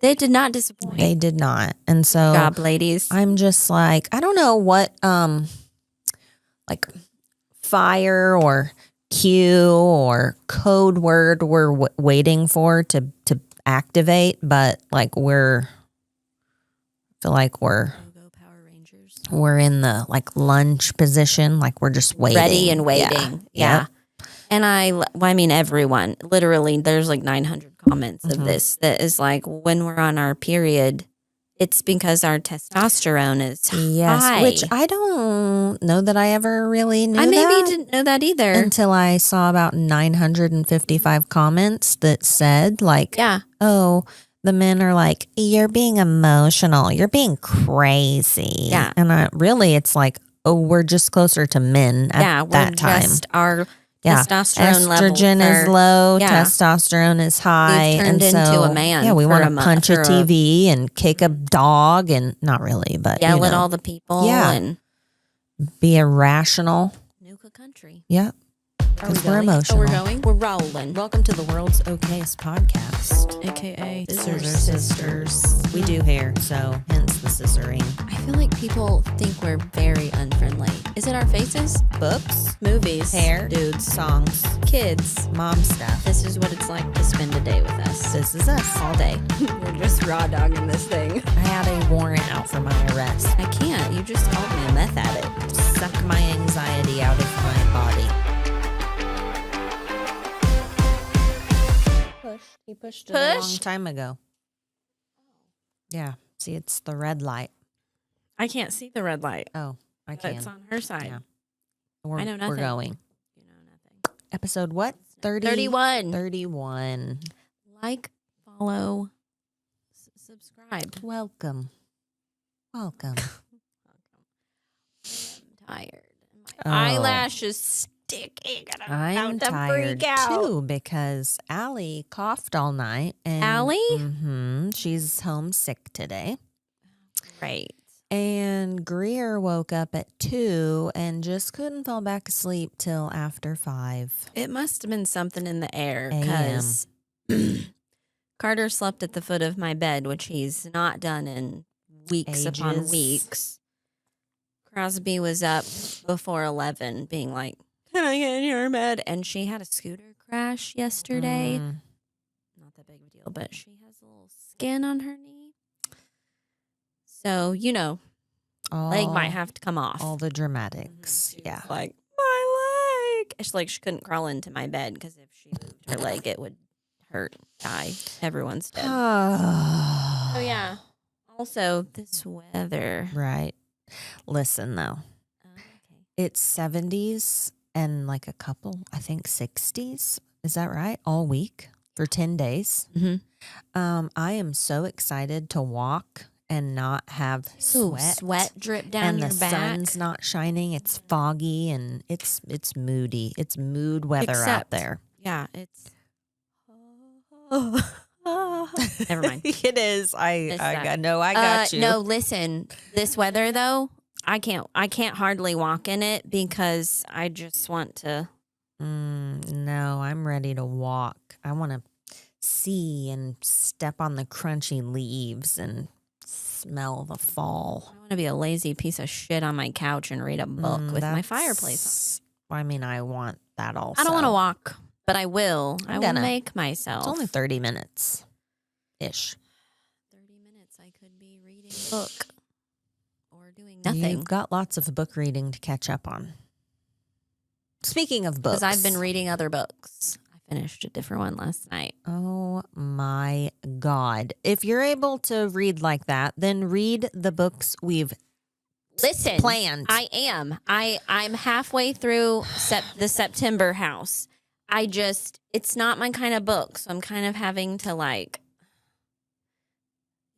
They did not disappoint. They did not. And so Good job, ladies. I'm just like, I don't know what like fire or cue or code word we're waiting for to activate, but like I feel like we're Power Rangers. We're in the like lunge position, like we're just waiting. Ready and waiting. Yeah. And I mean, everyone, literally, there's like 900 comments of this that is like, when we're on our period, it's because our testosterone is high. Which I don't know that I ever really knew. I maybe didn't know that either. Until I saw about 955 comments that said like, oh, the men are like, you're being emotional. You're being crazy. Yeah. And it's like, oh, we're just closer to men at that time. Just our testosterone estrogen is low, testosterone is high. We've turned into a man. Yeah, we want to punch a TV and kick a dog and not really, but yell at all the people and be irrational. Nuke a country. Yeah. Because we're emotional. Oh, we're going? We're rolling. Welcome to the world's okayest podcast. AKA Scissor Sisters. We do hair, so hence the scissoring. I feel like people think we're very unfriendly. Is it our faces? Books, movies, hair, dudes, songs, kids, mom stuff. This is what it's like to spend a day with us. This is us. All day. We're just raw dogging this thing. I had a warrant out for my arrest. I can't. You just called me a meth addict. Suck my anxiety out of my body. He pushed it a long time ago. Yeah. See, it's the red light. I can't see the red light. Oh, I can. It's on her side. Yeah. I know nothing. We're going. You know nothing. Episode what? 31. 31. Like, follow, subscribe. Welcome. I'm tired. My eyelash is sticking. I'm tired too because Allie coughed all night. And, Allie? Mm-hmm. She's homesick today. Right. And Greer woke up at 2 and just couldn't fall back asleep till after 5. It must have been something in the air because Carter slept at the foot of my bed, which he's not done in weeks upon weeks. Crosby was up before 11 being like, can I get in your bed? And she had a scooter crash yesterday. Not that big of a deal, but she has a little skin on her knee. So, leg might have to come off. All the dramatics. Yeah. Like, my leg. It's like she couldn't crawl into my bed because if she moved her leg, it would hurt, die. Everyone's dead. Oh, yeah. Also, this weather. Right. Listen, though. It's 70s and like a couple, I think 60s. Is that right? All week for 10 days. Mm-hmm. I am so excited to walk and not have sweat drip down your back. And the sun's not shining. It's foggy and it's moody. It's mood weather out there. Yeah, it's... Never mind. It is. I got you. No, listen. This weather though, I can't hardly walk in it because I just want to. No, I'm ready to walk. I want to see and step on the crunchy leaves and smell the fall. I want to be a lazy piece of shit on my couch and read a book with my fireplace on. I mean, I want that also. I don't want to walk, but I will. I will make myself. It's only 30 minutes. Ish. 30 minutes I could be reading a book or doing nothing. You've got lots of book reading to catch up on. Speaking of books. Because I've been reading other books. I finished a different one last night. Oh my God. If you're able to read like that, then read the books we've planned. I am. I'm halfway through the September House. It's not my kind of book, so I'm kind of having to I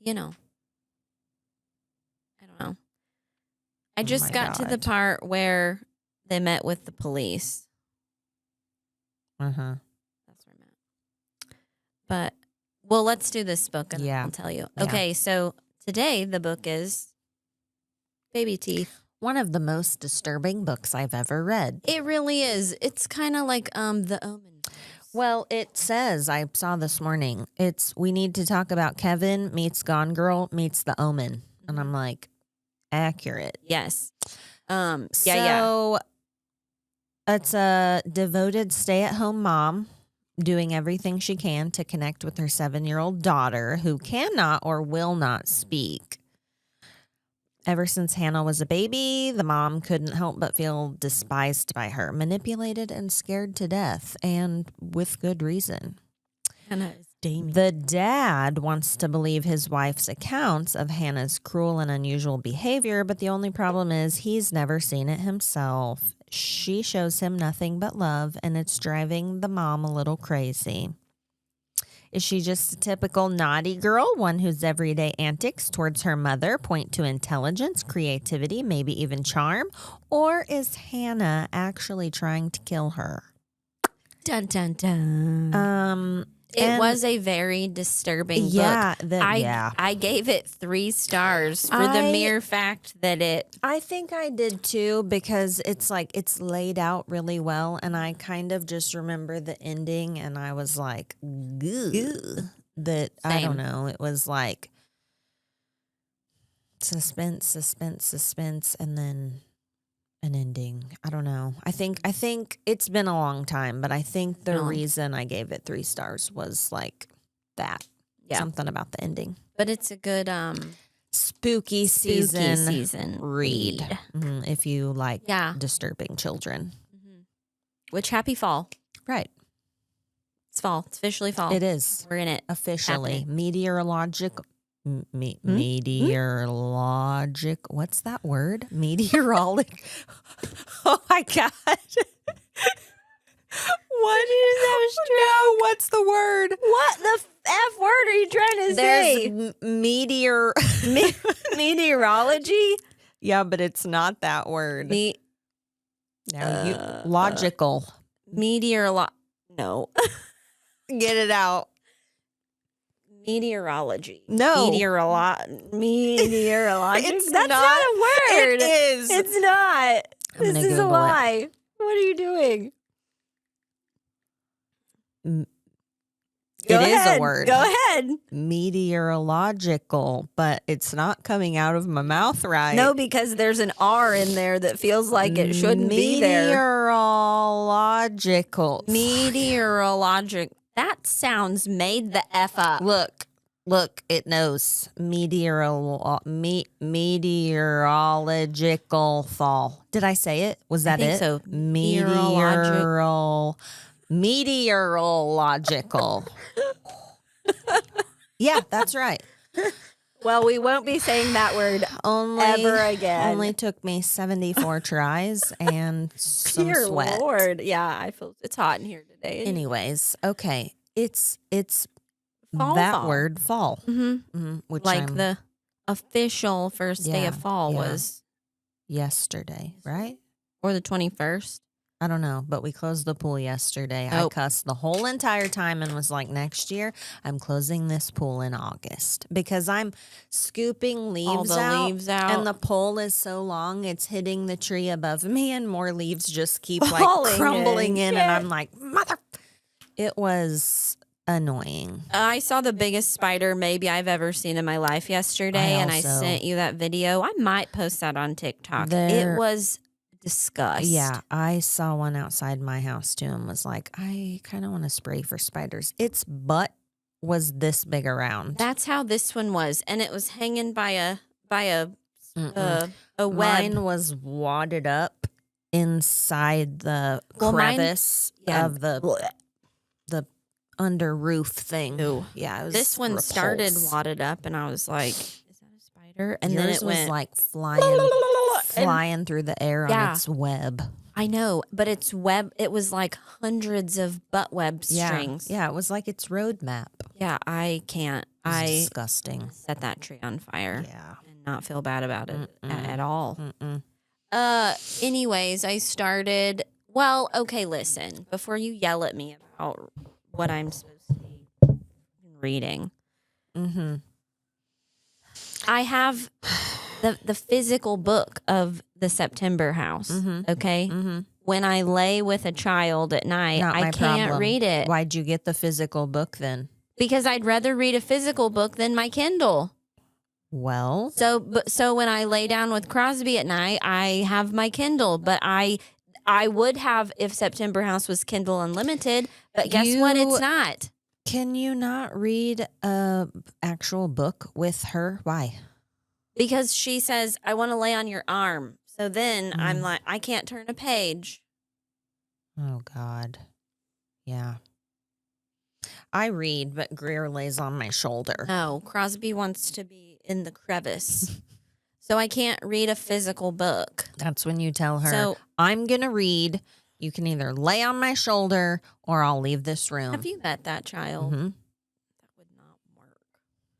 don't know. I just got to the part where they met with the police. Uh-huh. That's where I'm at. But, well, let's do this book and I'll tell you. Yeah. Okay, so today the book is Baby Teeth. One of the most disturbing books I've ever read. It really is. It's kind of like The Omen. Well, it says, I saw this morning, we need to talk about Kevin meets Gone Girl meets The Omen. And I'm like, accurate. Yes. So it's a devoted stay-at-home mom doing everything she can to connect with her 7-year-old daughter who cannot or will not speak. Ever since Hannah was a baby, the mom couldn't help but feel despised by her, manipulated and scared to death, and with good reason. Hannah is Damien. The dad wants to believe his wife's accounts of Hannah's cruel and unusual behavior, but the only problem is he's never seen it himself. She shows him nothing but love, and it's driving the mom a little crazy. Is she just a typical naughty girl, one whose everyday antics towards her mother point to intelligence, creativity, maybe even charm? Or is Hannah actually trying to kill her? Dun, dun, dun. It was a very disturbing book. I gave it 3 stars for the mere fact that I think I did too, because it's laid out really well, and I kind of just remember the ending, and I was like, "Goo." That Same. I don't know. It was like suspense, and then an ending. I don't know. I think it's been a long time, but I think the reason I gave it 3 stars was like that. Yeah. Something about the ending. But it's a good spooky season read. Mm-hmm. If you like disturbing children. Mm-hmm. Which happy fall. Right. It's fall. It's officially fall. It is. We're in it. Officially. Meteorological. Meteorologic. What's that word? Meteorologic. Oh my God. What is that? No, what's the word? What the F word are you trying to say? There's meteorology? Yeah, but it's not that word. Logical. No. Get it out. Meteorology. No. Meteorologic. That's not a word. It is. It's not. This is a lie. What are you doing? It is a word. Go ahead. Meteorological, but it's not coming out of my mouth right. No, because there's an R in there that feels like it shouldn't be there. Meteorologic. That sounds made the F up. Look, it knows. Meteorological fall. Did I say it? Was that it? So. Meteorological. Yeah, that's right. Well, we won't be saying that word ever again. Only took me 74 tries and some Dear sweat. Lord. Yeah, I feel it's hot in here today. Anyways, okay. It's fall. Word fall. Mm-hmm. Mm-hmm, which the official first day of fall was yesterday, right? Or the 21st. I don't know, but we closed the pool yesterday. I cussed the whole entire time and was like, next year, I'm closing this pool in August because I'm scooping leaves out. And the pole is so long, it's hitting the tree above me and more leaves just keep like crumbling in. And I'm like, mother. It was annoying. I saw the biggest spider maybe I've ever seen in my life yesterday, and I sent you that video. I might post that on TikTok. It was disgust. Yeah, I saw one outside my house too and was like, I kind of want to spray for spiders. Its butt was this big around. That's how this one was, and it was hanging by a web. Mine was wadded up inside the crevice of the under roof thing. Ooh. Yeah, it was this one started wadded up, and I was like, "Is that a spider?" And then it was went like flying through the air on its web. I know, but its web. It was like hundreds of butt web strings. Yeah, it was like its roadmap. Yeah, I can't. Disgusting. Set that tree on fire. Yeah, and not feel bad about it at all. Mm-mm. Anyways, I started. Well, okay. Listen, before you yell at me about what I'm supposed to be reading. Mm-hmm. I have the physical book of the September House, okay? Mm-hmm. when I lay with a child at night, Not my I can't problem. read it. Why'd you get the physical book then? Because I'd rather read a physical book than my Kindle. Well, So when I lay down with Crosby at night, I have my Kindle, but I would have if September House was Kindle Unlimited, but guess what? It's not. can you not read a actual book with her? Why? Because she says, I want to lay on your arm. So then I'm like, I can't turn a page. Oh, God. Yeah. I read, but Greer lays on my shoulder. No, Crosby wants to be in the crevice. So I can't read a physical book. That's when you tell her, So I'm going to read. You can either lay on my shoulder or I'll leave this room. have you met that child? Mm-hmm. That would not work.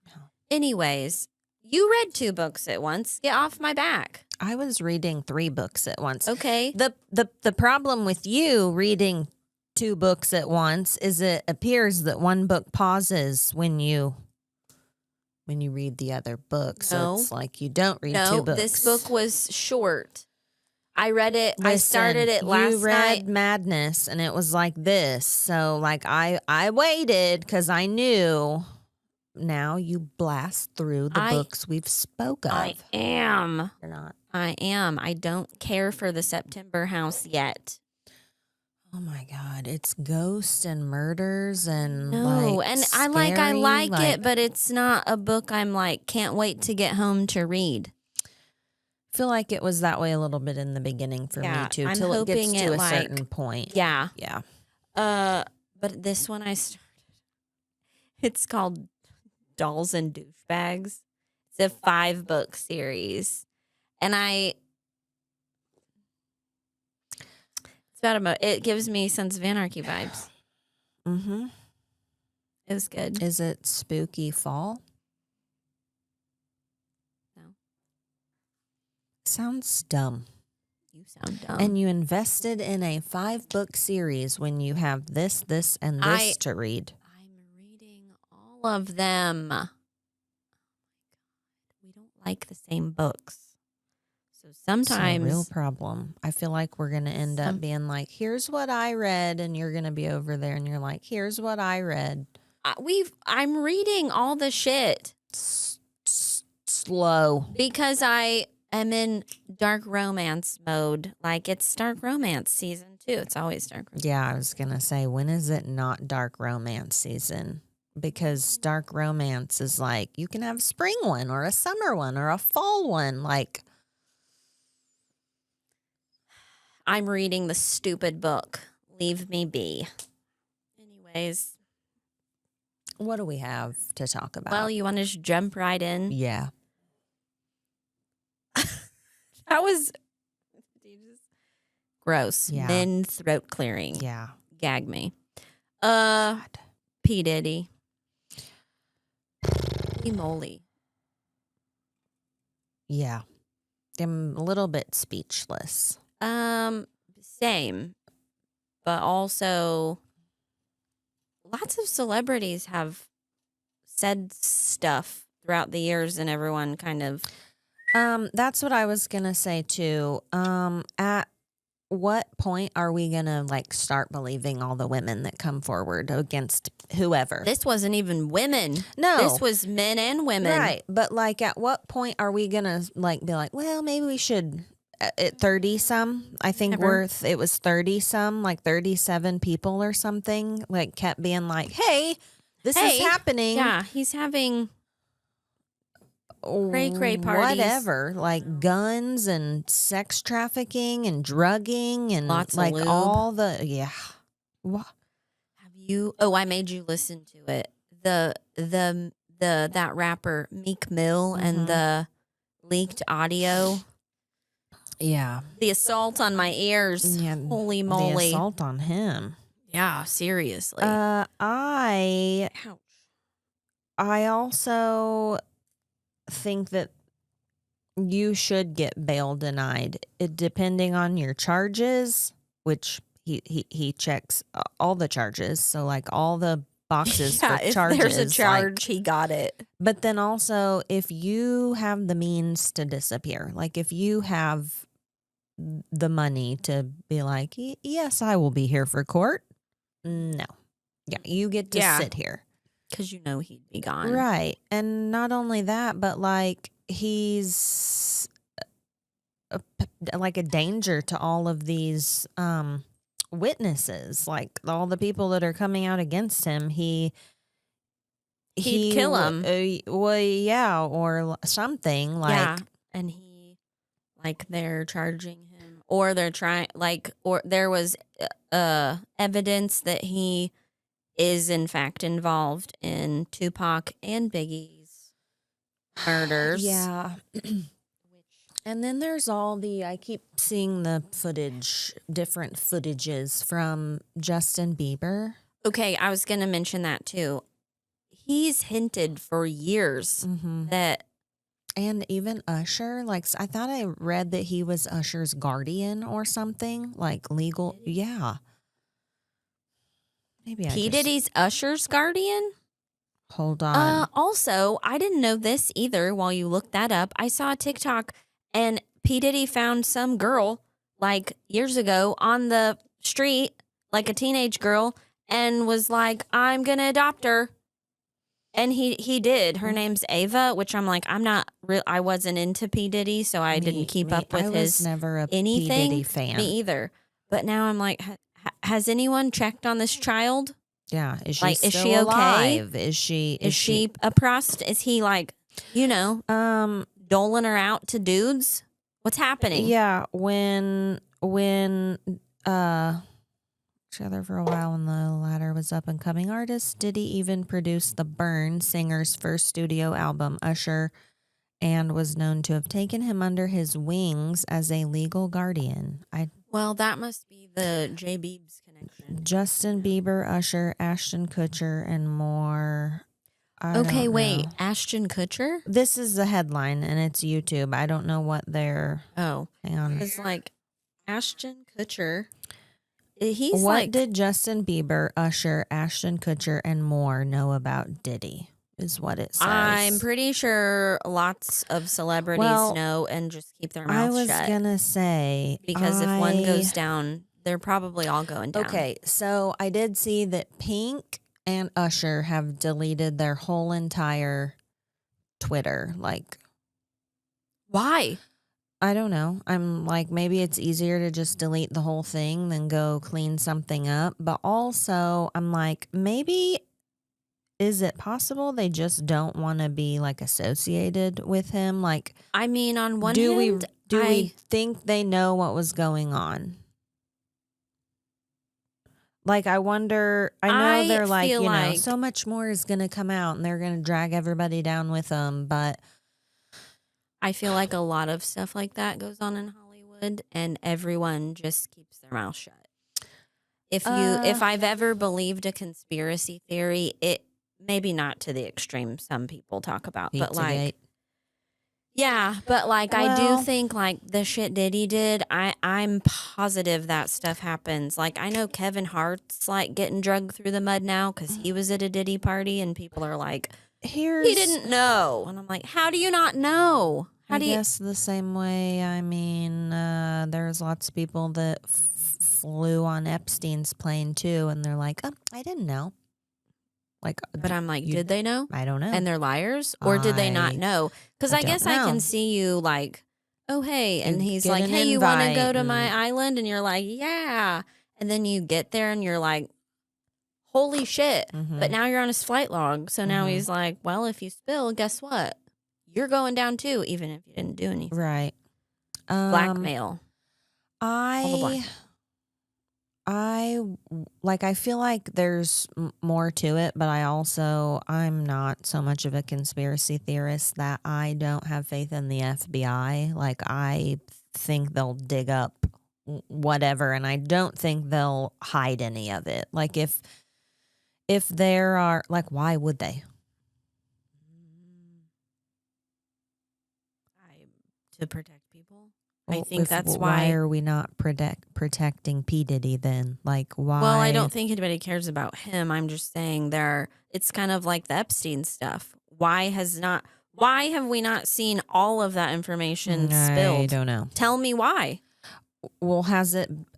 No. Anyways, you read 2 books at once. Get off my back. I was reading 3 books at once. Okay. The problem with you reading 2 books at once is it appears that one book pauses when you read the other book. So No. it's like you don't read 2 No, books. this book was short. I read it. I Listen, started it last you read night. Madness and it was like this. So like I waited because I knew. Now you blast through the books we've spoke of. I am. You're not. I am. I don't care for the September House yet. Oh my God. It's ghosts and murders and No, like and scary, I like it, but it's not a book I'm like, can't wait to get home to read. I feel like it was that way a little bit in the beginning for me too, I'm till it gets hoping to it, a like- certain point. Yeah. Yeah. But this one I started. It's called Dolls and Douchebags. It's a 5-book series. And it's about it gives me Sons of Anarchy vibes. Mm-hmm. It was good. Is it spooky fall? No. Sounds dumb. You sound dumb. And you invested in a 5-book series when you have this, and this to read. I'm reading all of them. Oh my God. We don't like the same books. So sometimes It's a real problem. I feel like we're going to end up being like, here's what I read, and you're going to be over there and you're like, here's what I read. I'm reading all the shit. Slow. Because I am in dark romance mode. Like it's dark romance season 2. It's always dark romance. Yeah, I was going to say, when is it not dark romance season? Because dark romance is like, you can have a spring one or a summer one or a fall one. Like, I'm reading the stupid book. Leave me be. Anyways. what do we have to talk about? Well, you want to just jump right in? Yeah. That was gross. Yeah. Men throat clearing. Yeah. Gag me. P. Diddy. Holy moly. Yeah. I'm a little bit speechless. Same. But also lots of celebrities have said stuff throughout the years and everyone kind of That's what I was gonna say too. At what point are we gonna like start believing all the women that come forward against whoever? this wasn't even women. No. This was men and women. Right. But like at what point are we gonna like be like, well, maybe we should at 30 some, I think it was 30 some, like 37 people or something, like kept being like, hey, this is happening. Yeah, he's having cray parties. Whatever, like guns and sex trafficking and drugging and Lots of like lube. all the What? Have you I made you listen to it. That rapper Meek Mill and the leaked audio. Yeah. The assault on my ears. Yeah. Holy moly. The assault on him. Yeah, seriously. I Ouch. also think that you should get bail denied, depending on your charges, which he checks all the charges. So like all the boxes for if charges. there's a charge, he got it. But then also if you have the means to disappear, like if you have the money to be like, yes, I will be here for court. No. Yeah, you get to sit here. Because you know he'd be gone. Right. And not only that, but like he's like a danger to all of these witnesses, like all the people that are coming out against him. He'd kill him. Well, yeah, or something like. Yeah, and they're charging him, or they're trying, or there was evidence that he is in fact involved in Tupac and Biggie's murders. Yeah. And then there's I keep seeing the different footages from Justin Bieber. Okay, I was going to mention that too. He's hinted for years that. And even Usher, like, I thought I read that he was Usher's guardian or something, like legal. Yeah. Maybe P. Diddy's Usher's guardian? Hold on. Also, I didn't know this either while you looked that up. I saw a TikTok and P. Diddy found some girl like years ago on the street, like a teenage girl, and was like, I'm going to adopt her. And he did. Her name's Ava, which I'm like, I wasn't into P. Diddy, so I didn't keep up with his never a anything. P. Diddy fan. Me either. But now I'm like, has anyone checked on this child? Yeah. Is she like, still is she alive? okay? Is she a prostitute? Is he like, doling her out to dudes? What's happening? Yeah. When together for a while when the latter was up and coming artist, Diddy even produced the Burn singer's first studio album, Usher, and was known to have taken him under his wings as a legal guardian. Well, that must be the J. Biebs connection. Justin Bieber, Usher, Ashton Kutcher, and more. Okay, wait. Ashton Kutcher? This is the headline, and it's YouTube. I don't know what they're. Oh. Hang on. It's like Ashton Kutcher. What did Justin Bieber, Usher, Ashton Kutcher, and more know about Diddy? Is what it says. I'm pretty sure lots of celebrities know and just keep their mouths shut. I was gonna say because if one goes down, they're probably all going down. Okay, so I did see that Pink and Usher have deleted their whole entire Twitter. Like, why? I don't know. I'm like, maybe it's easier to just delete the whole thing than go clean something up. But also, I'm like, maybe is it possible they just don't want to be like associated with him? Like, I mean, on one hand, do we think they know what was going on? Like, I wonder, I know they're like, so much more is going to come out and they're going to drag everybody down with them. But I feel like a lot of stuff like that goes on in Hollywood and everyone just keeps their mouth shut. If I've ever believed a conspiracy theory, it maybe not to the extreme some people talk about, but like, yeah, but like I do think like the shit Diddy did, I'm positive that stuff happens. Like I know Kevin Hart's like getting drugged through the mud now because he was at a Diddy party and people are like, he didn't know. And I'm like, how do you not know? I guess the same way, I mean, there's lots of people that flew on Epstein's plane too, and they're like, I didn't know. Like, but I'm like, did they know? I don't know. And they're liars? Or did they not know? Because I guess I can see you like, oh, hey. And he's like, hey, you want to go to my island? And you're like, yeah. And then you get there and you're like, holy shit. Mm-hmm. But now you're on his flight log. So now he's like, well, if you spill, guess what? You're going down too, even if you didn't do anything. Right. Blackmail. I feel like there's more to it, but I'm not so much of a conspiracy theorist that I don't have faith in the FBI. Like, I think they'll dig up whatever, and I don't think they'll hide any of it. Like, if there are, like, why would they? To protect people. Well, I think that's why. Why are we not protecting P. Diddy then? Like, why? Well, I don't think anybody cares about him. I'm just saying it's kind of like the Epstein stuff. Why have we not seen all of that information spilled? I don't know. Tell me why. Well,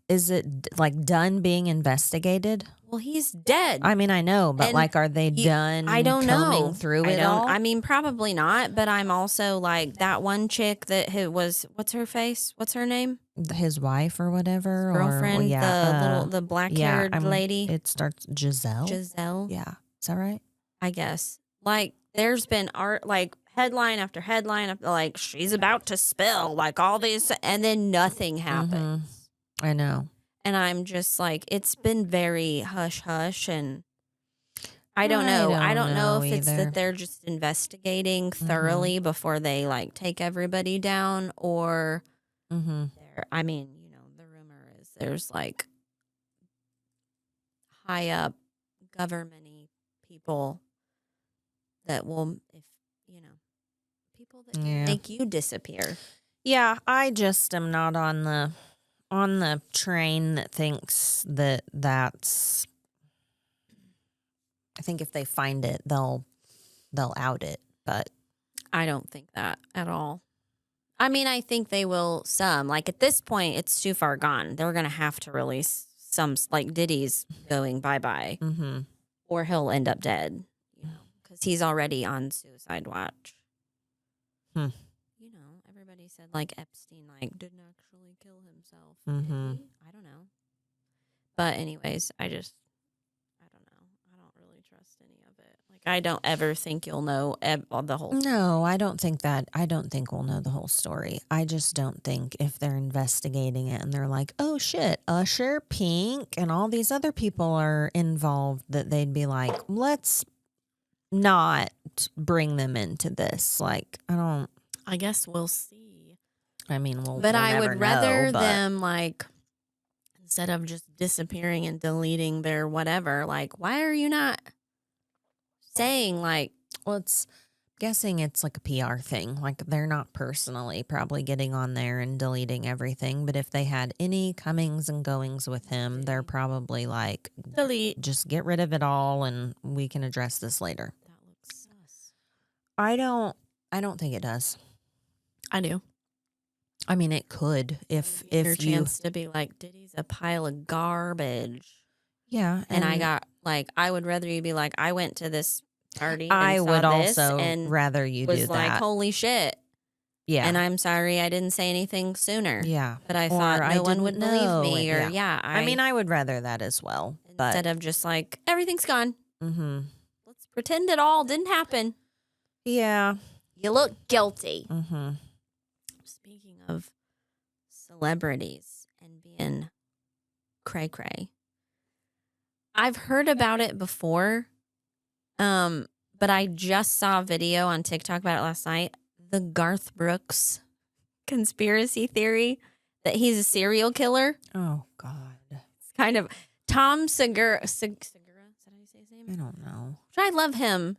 is it like done being investigated? Well, he's dead. I mean, I know, but And like, are they done I don't combing know. through I it don't. all? I mean, probably not. But I'm also like that one chick that was. What's her face? What's her name? His wife or whatever, Girlfriend. The black haired lady. It starts Giselle. Giselle. Yeah, is that right? I guess. Like, there's been headline after headline of like she's about to spill like all these, and then nothing happens. I know. And I'm just like, it's been very hush hush, and I don't know. I don't know if it's that they're just investigating thoroughly before they like take everybody down, or I mean, the rumor is there's like high up government-y people that will, if people that can make you disappear. Yeah, I just am not on the train that thinks that's. I think if they find it, they'll out it, but I don't think that at all. I mean, I think they will some. Like at this point, it's too far gone. They're going to have to release some, like Diddy's going bye-bye, or he'll end up dead, because he's already on suicide watch. Everybody said like Epstein like didn't actually kill himself. I don't know. But anyways, I don't know. I don't really trust any of it. Like, I don't ever think you'll know the whole story. No, I don't think that. I don't think we'll know the whole story. I just don't think if they're investigating it and they're like, oh shit, Usher, Pink, and all these other people are involved, that they'd be like, let's not bring them into this. Like, I guess we'll see. I mean, but I would rather them, like, instead of just disappearing and deleting their whatever, like, why are you not saying, like, well, guessing it's like a PR thing. Like, they're not personally probably getting on there and deleting everything, but if they had any comings and goings with him, they're probably like, delete, just get rid of it all and we can address this later. That looks sus. I don't think it does. I do. I mean, it could if your chance to be like, Diddy's a pile of garbage. Yeah, and I got like, I would rather you be like, I went to this party. I would also and rather you do that. Like, holy shit. Yeah, and I'm sorry I didn't say anything sooner. Yeah, but I thought no one would believe me. Or I mean, I would rather that as well. Instead of just like everything's gone. Let's pretend it all didn't happen. Yeah, you look guilty. Speaking of celebrities and being cray cray, I've heard about it before, but I just saw a video on TikTok about it last night. The Garth Brooks conspiracy theory that he's a serial killer. Oh, God. It's kind of Tom Segura. Is that how you say his name? I don't know. I love him.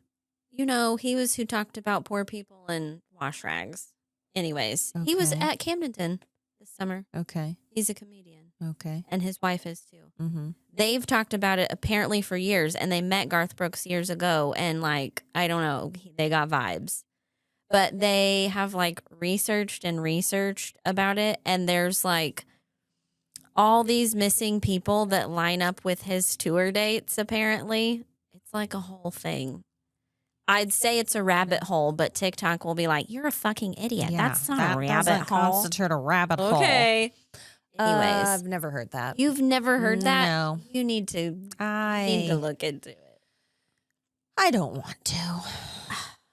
He was who talked about poor people and wash rags. Anyways, he was at Camdenton this summer. Okay. He's a comedian. Okay. And his wife is too. They've talked about it apparently for years, and they met Garth Brooks years ago, and like, I don't know, they got vibes. But they have like researched about it, and there's like all these missing people that line up with his tour dates, apparently. It's like a whole thing. I'd say it's a rabbit hole, but TikTok will be like, you're a fucking idiot. Yeah, that's not a rabbit hole. Constitute a rabbit hole. Okay. Anyways. I've never heard that. You've never heard that? No. You need to look into it. I don't want to.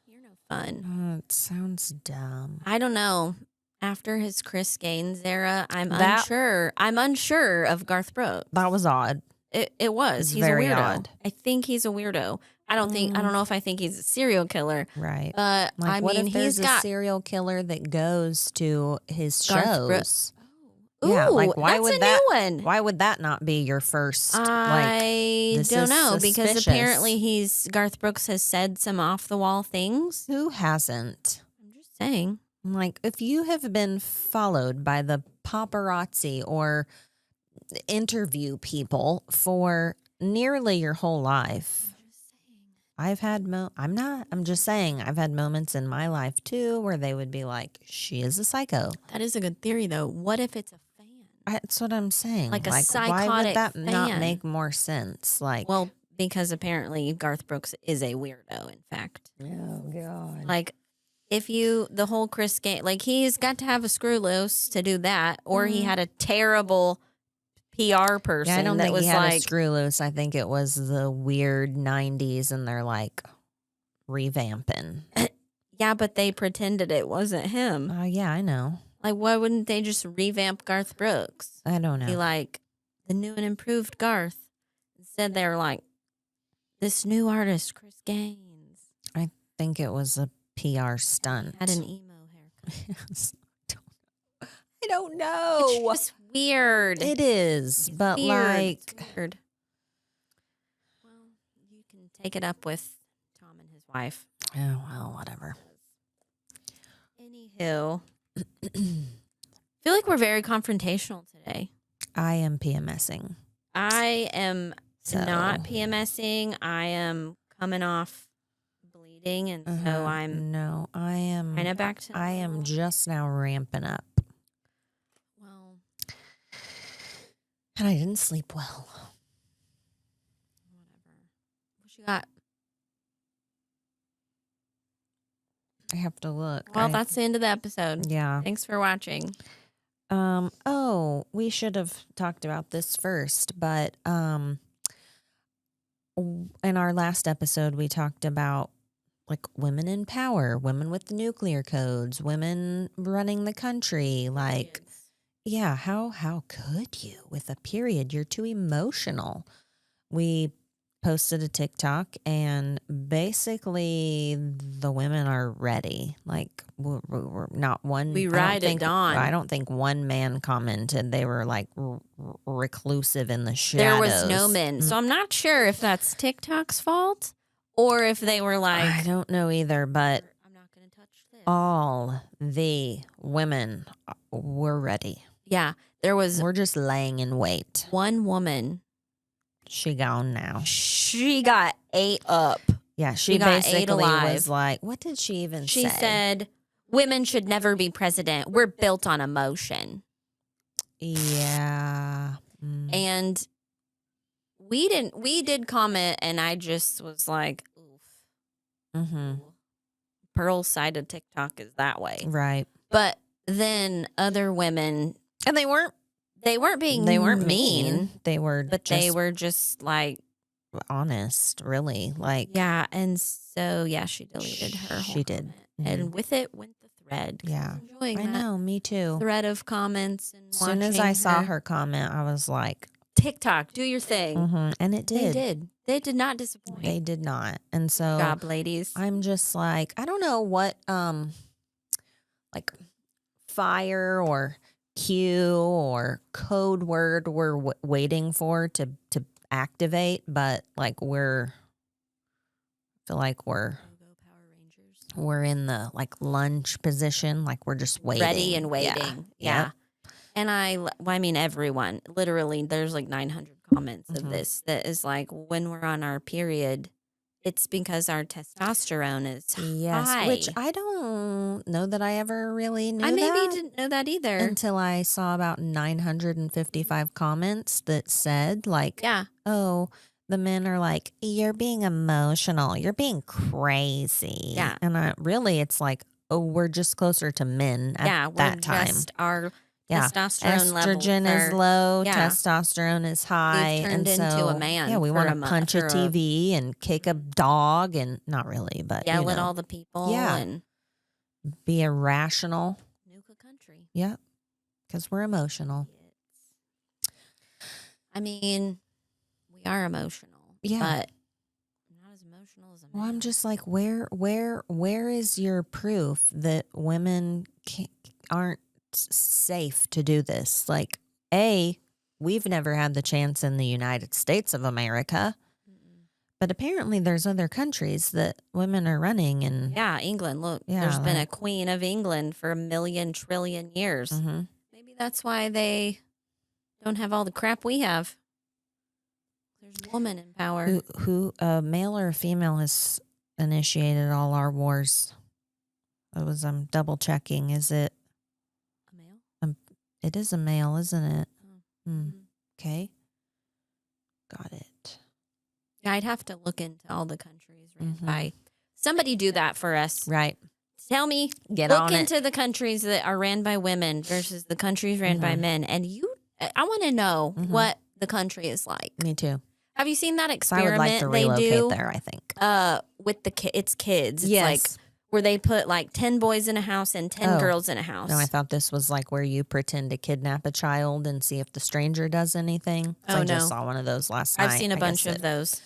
You're no fun. It sounds dumb. I don't know. After his Chris Gaines era, I'm unsure. I'm unsure of Garth Brooks. That was odd. It was. He's very a weirdo. odd. I think he's a weirdo. I don't know if I think he's a serial killer. Right. But like, what if there's a serial killer that goes to his shows? Yeah, like why would that? New one. Why would that not be your first? I don't know, because apparently Garth Brooks has said some off the wall things. Who hasn't? I'm just saying. Like, if you have been followed by the paparazzi or interview people for nearly your whole life. I've had I'm just saying I've had moments in my life too where they would be like, she is a psycho. That is a good theory though. What if it's a fan? That's what I'm saying. Like a why psychotic would that not fan. make more sense? Like, Well, because apparently Garth Brooks is a weirdo, in fact. oh God. Like, the whole Chris Gaines, like, he's got to have a screw loose to do that, or he had a terrible PR person Yeah, I don't that think was he had like, a screw loose. I think it was the weird 90s and they're like revamping. yeah, but they pretended it wasn't him. Yeah, I know. Like, why wouldn't they just revamp Garth Brooks? I don't know. Be like, the new and improved Garth. Instead, they're like, this new artist, Chris Gaines. I think it was a PR stunt. Had an emo haircut. Yes. I don't know. It's just weird. It is, but weird. like, It's weird. Well, you can take it up with Tom and his wife. oh well, whatever. Anywho, I feel like we're very confrontational today. I am PMSing. I am So- not PMSing. I am coming off bleeding, and so I'm No, I am. kind of back to. I am normal. just now ramping up, Well, and I didn't sleep well. whatever. What you got? I have to look. Well, that's the end of the episode. Yeah. Thanks for watching. Oh, we should have talked about this first, but in our last episode we talked about like women in power, women with the nuclear codes, women running the country. Like, yeah, how could you with a period? You're too emotional. We posted a TikTok and basically the women are ready. Like we're not one. We I don't ride it think- on. I don't think one man commented. They were like reclusive in the shadows. There was no men, so I'm not sure if that's TikTok's fault or if they were like, I don't know either, but I'm not going to touch this. all the women were ready. Yeah, there was We're just laying in wait. one woman. She gone now. She got ate up. Yeah, She she got ate basically alive. was like, what did she even She say? said, women should never be president. We're built on emotion. Yeah. And we did comment, and I just was like, oof. Mm-hmm. Pearl's side of TikTok is that way. Right. But then other women, And they weren't being mean. They were but just they were just like, honest, really. Like, yeah. And so, yeah, she deleted her whole She did. comment. And with it went the thread. 'Cause Yeah. I was enjoying I that know, me too. thread of comments. And As soon as watching I saw her comment, I was like, TikTok, do your thing. and it They did. did. They did not disappoint. They did not. And so Job, ladies. I'm just like, I don't know what like fire or cue or code word we're waiting for to activate, but like I feel like Go Power Rangers. we're in the like lunge position, like we're just waiting. Ready and waiting. Yeah. And I mean, everyone, literally, there's like 900 comments of this that is like, when we're on our period, it's because our testosterone is Yes, high. which I don't know that I ever really knew I maybe that didn't know that either. until I saw about 955 comments that said like, Yeah. oh, the men are like, you're being emotional, you're being crazy. Yeah. And it's like, oh, we're just closer to men at Yeah. that We're time. just our Yeah. testosterone levels Estrogen is are- low, yeah. testosterone is high. turned and into so, a man Yeah, we for want a to mo- punch a for a- TV and kick a dog and not really, but yell you at know, all the people Yeah. and be irrational. nuke a country. Yeah, because we're emotional. I mean, we are emotional. Yeah. But I'm not as emotional as a man. Well, I'm just like, where is your proof that women aren't safe to do this? Like, we've never had the chance in the United States of America, but apparently there's other countries that women are running and Yeah, England. Look, Yeah, there's been a like- queen of England for 1,000,000 trillion years. Mhm. Maybe that's why they don't have all the crap we have. There's a woman in power. who male or female has initiated all our wars. I'm double checking. Is it? A male? It is a male, isn't it? Okay. Got it. Yeah, I'd have to look into all the countries ran by. Somebody do that for us. Right. Tell me, Get look on into it. the countries that are ran by women versus the countries ran by men. And I want to know what the country is like. Me too. Have you seen that I experiment would like to they relocate do? there, I think. With it's kids. It's Yes. like where they put like 10 boys in a house and 10 girls in a house. No, I thought this was like where you pretend to kidnap a child and see if the stranger does anything. So I just saw one of those last night. I've seen a bunch of those.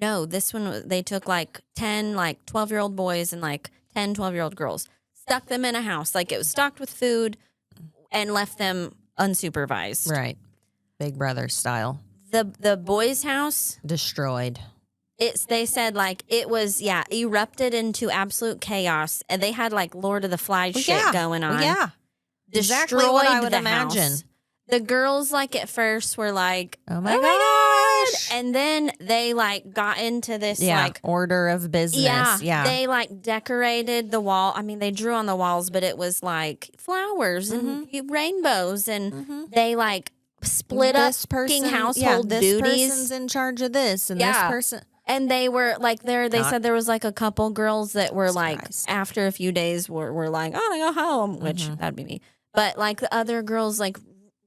No, this one, they took like 10, like 12-year-old boys and like 10, 12-year-old girls, stuck them in a house. Like it was stocked with food and left them unsupervised. Right. Big Brother style. The boys' house. Destroyed. They said like it was, erupted into absolute chaos. And they had like Lord of the Flies shit going on. Yeah. Destroyed Exactly what I would the imagine. house. The girls like at first were like, oh my gosh. And then they like got into this like order of business. Yeah. They like decorated the wall. I mean, they drew on the walls, but it was like flowers and rainbows, and they like split up household this duties. Person's in charge of this, and this person. And they were like they said there was like a couple girls that were like Christ. after a few days were like, I want to go home, which that'd be me. But like the other girls like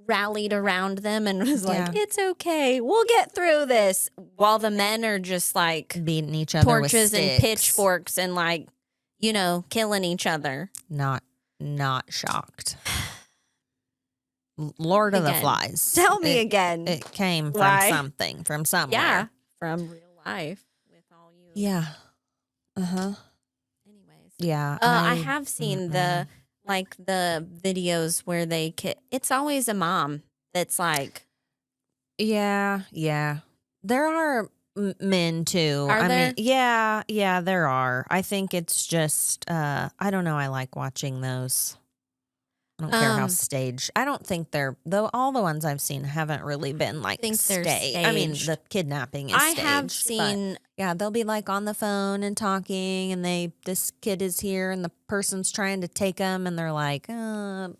rallied around them and was like, it's okay, we'll get through this, while the men are just like beating each other torches with sticks and pitchforks and like, killing each other. Not shocked. Lord of the Flies. Tell me again. It came from something, from somewhere. Yeah, from real life with all you. Yeah. Anyways. Yeah. I have seen the videos where it's always a mom that's like. Yeah. There are men too. Are there? Mean, yeah, there are. I think it's just, I don't know. I like watching those. I don't care how staged. I don't think though all the ones I've seen haven't really been like staged. I mean, the kidnapping is staged. I have seen. Yeah, they'll be like on the phone and talking, and this kid is here, and the person's trying to take them, and they're like, does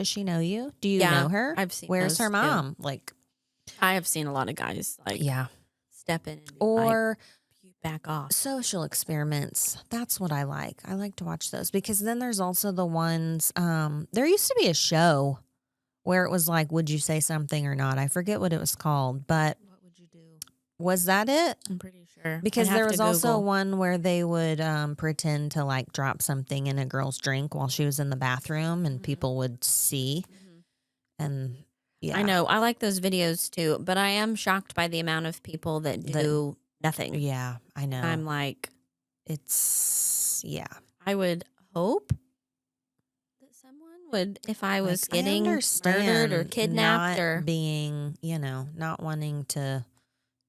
she know you? Do you know her? I've seen. Where's her mom? Too. Like, I have seen a lot of guys like step in and or back off. Social experiments. That's what I like. I like to watch those, because then there's also the ones, there used to be a show where it was like, would you say something or not? I forget what it was called, but what would you do? Was that it? I'm pretty sure. Because there was also one where they would pretend to like drop something in a girl's drink while she was in the bathroom, and people would see. And I know. I like those videos too, but I am shocked by the amount of people that do nothing. Yeah, I know. I'm like, I would hope that someone would, if I was getting murdered or kidnapped or being, not wanting to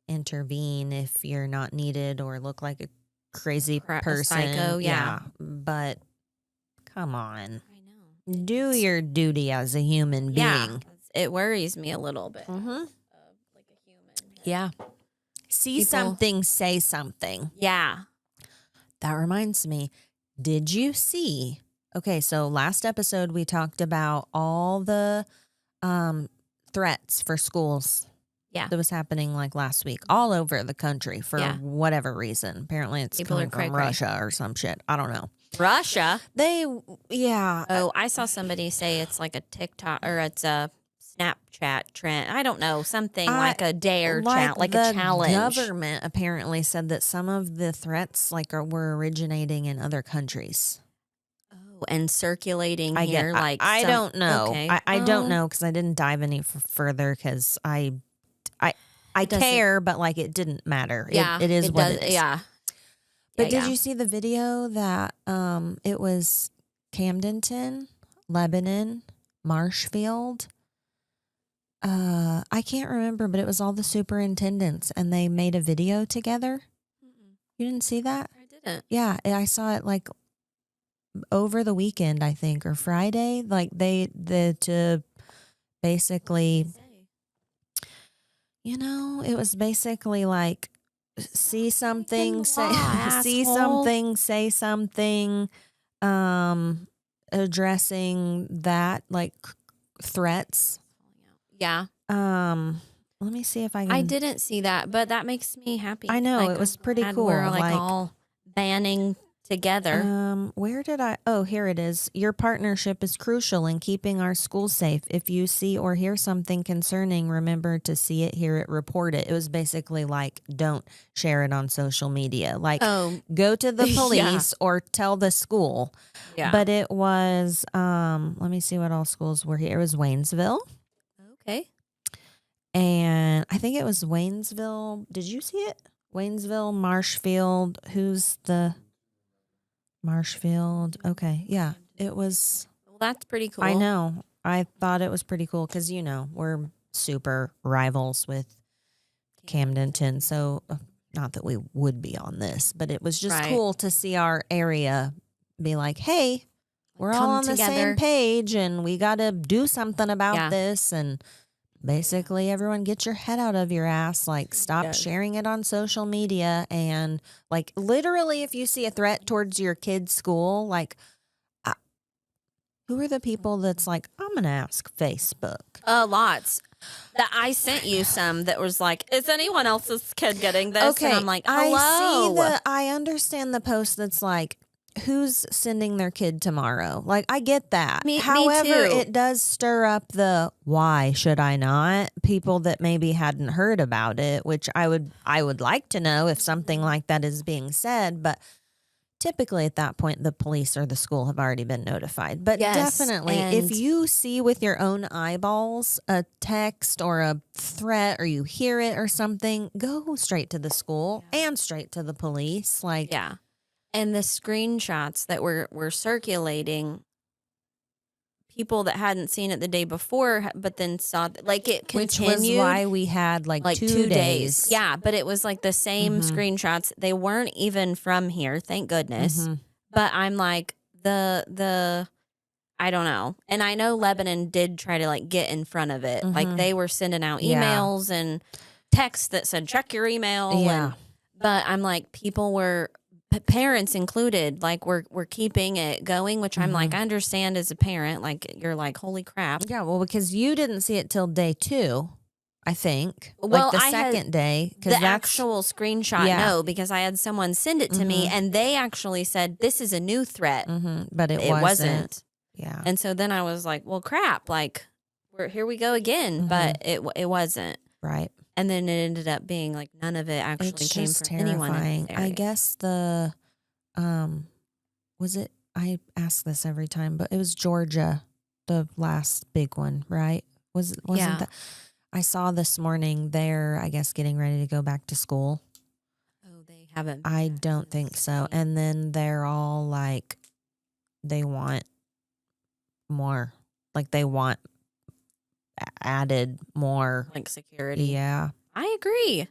intervene if you're not needed or look like a crazy person. A psycho, yeah. But come on. I know. Do your duty as a human being. Yeah, it worries me a little bit. Like a human. Yeah. See something, say something. Yeah. That reminds me. Did you see? Okay, so last episode we talked about all the threats for schools. Yeah. That was happening like last week all over the country for whatever reason. Apparently it's coming from Russia or some shit. I don't know. Russia? Oh, I saw somebody say it's like a TikTok or it's a Snapchat trend. I don't know, something like a dare challenge, like a challenge. The government apparently said that some of the threats were originating in other countries. Oh, and circulating here. I don't know. Okay. I don't know, because I didn't dive any further, because I care, but like it didn't matter. Yeah, it is what it is. Yeah. But did you see the video that it was Camdenton, Lebanon, Marshfield? I can't remember, but it was all the superintendents, and they made a video together. You didn't see that? I didn't. Yeah, I saw it like over the weekend, I think, or Friday. Like to basically, it was basically like see something, say something, addressing that, like threats. Yeah. Let me see if I can. I didn't see that, but that makes me happy. I know, Like, it was I'm pretty glad cool. We're like Like, all banding together. Where did I? Oh, here it is. Your partnership is crucial in keeping our schools safe. If you see or hear something concerning, remember to see it, hear it, report it. It was basically like, don't share it on social media. Like, go to the police or tell the school. Yeah. But it was, let me see what all schools were here. It was Waynesville. Okay. And I think it was Waynesville. Did you see it? Waynesville, Marshfield. Who's the Marshfield? Okay. Yeah. It was. Well, that's pretty cool. I know. I thought it was pretty cool because, you know, we're super rivals with Camdenton. So, not that we would be on this, but it was just cool to see our area be like, hey, we're all on the same page and we got to do something about this. And basically, everyone get your head out of your ass. Like, stop sharing it on social media. And, like, literally, if you see a threat towards your kid's school, like, who are the people that's like, I'm going to ask Facebook? Lots. That I sent you some that was like, is anyone else's kid getting this? Okay. And I'm like, hello. I understand the post that's like, who's sending their kid tomorrow? Like, I get that. However, me too. it does stir up the why should I not? People that maybe hadn't heard about it, which I would like to know if something like that is being said, but typically at that point the police or the school have already been notified. But definitely if you see with your own eyeballs a text or a threat or you hear it or something, go straight to the school and straight to the police. Like, yeah. And the screenshots that were circulating, people that hadn't seen it the day before, but then saw like it continued. Which was why we had like 2 days. Yeah, but it was like the same screenshots. They weren't even from here, thank goodness. But I'm like the I don't know. And I know Lebanon did try to like get in front of it. Like they were sending out emails and texts that said check your email. Yeah. But I'm like, people were, parents included, like we're keeping it going, which I'm like, I understand as a parent, like you're like, holy crap. Yeah, well, because you didn't see it till day 2, I think. Well, like the second day. The actual screenshot, no, because I had someone send it to me and they actually said, this is a new threat. But it wasn't. Yeah. And so then I was like, well, crap, like here we go again. But it wasn't. Right. And then it ended up being like none of it actually came from anyone in this area. I guess was it, I ask this every time, but it was Georgia, the last big one, right? Wasn't that? I saw this morning they're, I guess, getting ready to go back to school. Oh, they haven't. I don't think so. And then they're all like, they want more. Like they want added more. Like security. Yeah. I agree.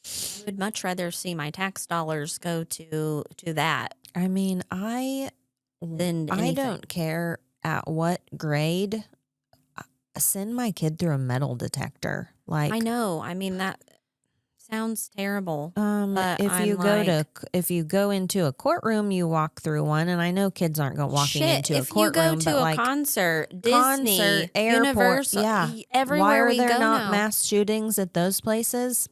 I would much rather see my tax dollars go to that. I mean, I don't care at what grade. Send my kid through a metal detector. Like, I know. I mean, that sounds terrible. If you go into a courtroom, you walk through one, and I know kids aren't walking into a courtroom. If you go to a concert, Disney, airport, Universal, everywhere why are we there go not now? mass shootings at those places?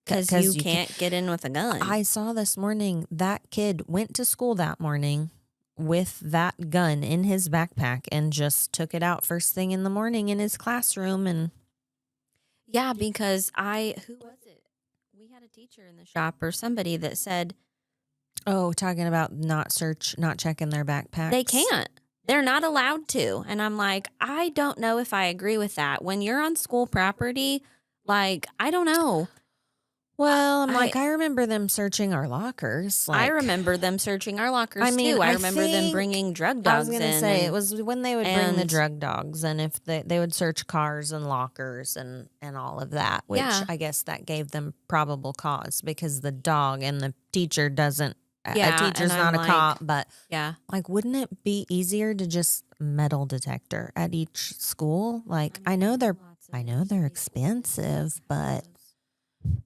Because you can't get in with a gun. I saw this morning that kid went to school that morning with that gun in his backpack and just took it out first thing in the morning in his classroom. And yeah, because who was it? We had a teacher in the shop or somebody that said, talking about not checking their backpacks. They can't. They're not allowed to. And I'm like, I don't know if I agree with that. When you're on school property, like, I don't know. Well, I remember them searching our lockers. I remember them searching our lockers too. I remember them bringing drug dogs in. I was going to say, it was when they would bring the drug dogs, and if they would search cars and lockers and all of that, which I guess that gave them probable cause because the dog and the teacher doesn't, a teacher's not a cop, but like, wouldn't it be easier to just metal detector at each school? Like, I know they're expensive, but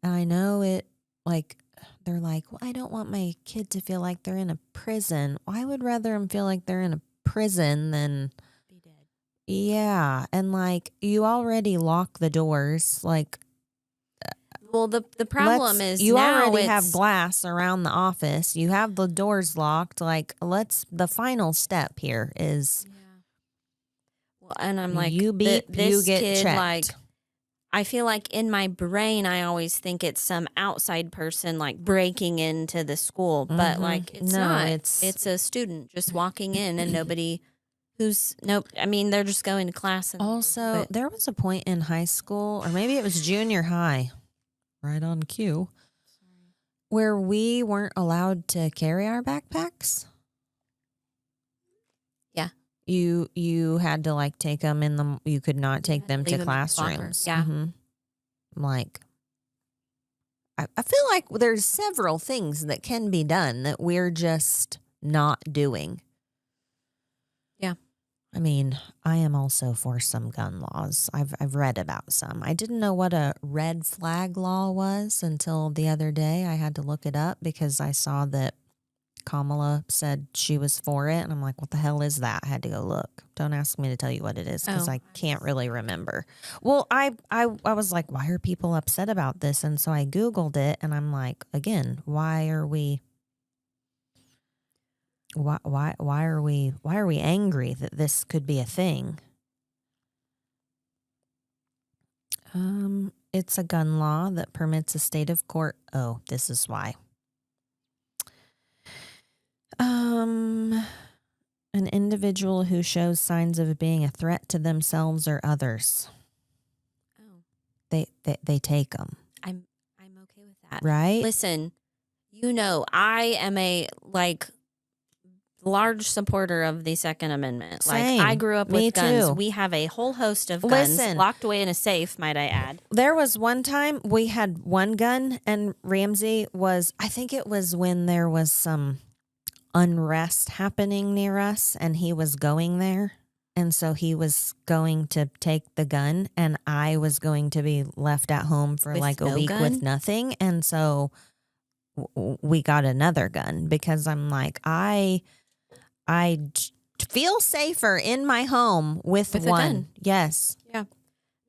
I know it, like, they're like, well, I don't want my kid to feel like they're in a prison. Well, I would rather them feel like they're in a prison than Be dead. yeah. And like you already lock the doors. Like Well, the problem is you now already have it's glass around the office. You have the doors locked. Like the final step here is yeah. Well, and I'm like you beep, you this get kid checked. like I feel like in my brain I always think it's some outside person like breaking into the school, but like it's No, not. it's a student just walking in and nobody nope. I mean, they're just going to class and also there was a point in high school, or maybe it was junior high, right on cue, where we weren't allowed to carry our backpacks. Yeah. You had to like take them in the. You could not take them to leave 'em in the locker. classrooms. Yeah. Like, I feel like there's several things that can be done that we're just not doing. Yeah. I mean, I am also for some gun laws. I've read about some. I didn't know what a red flag law was until the other day. I had to look it up because I saw that Kamala said she was for it. And I'm like, what the hell is that? I had to go look. Don't ask me to tell you what it is because I can't really remember. Well, I was like, why are people upset about this? And so I Googled it and I'm like, again, why are we angry that this could be a thing? It's a gun law that permits a state of court. Oh, this is why. An individual who shows signs of being a threat to themselves or others. Oh. They take them. I'm okay with that. Right? Listen, I am a large supporter of the Second Amendment. Same. Like I grew up Me with guns. too. We have a whole host of guns locked away in a safe, might I add. There was one time we had one gun and Ramsey was, I think it was when there was some unrest happening near us and he was going there. And so he was going to take the gun and I was going to be left at home for like a week with nothing. And so we got another gun because I'm like, I feel safer in my home with one. A gun. Yes. Yeah.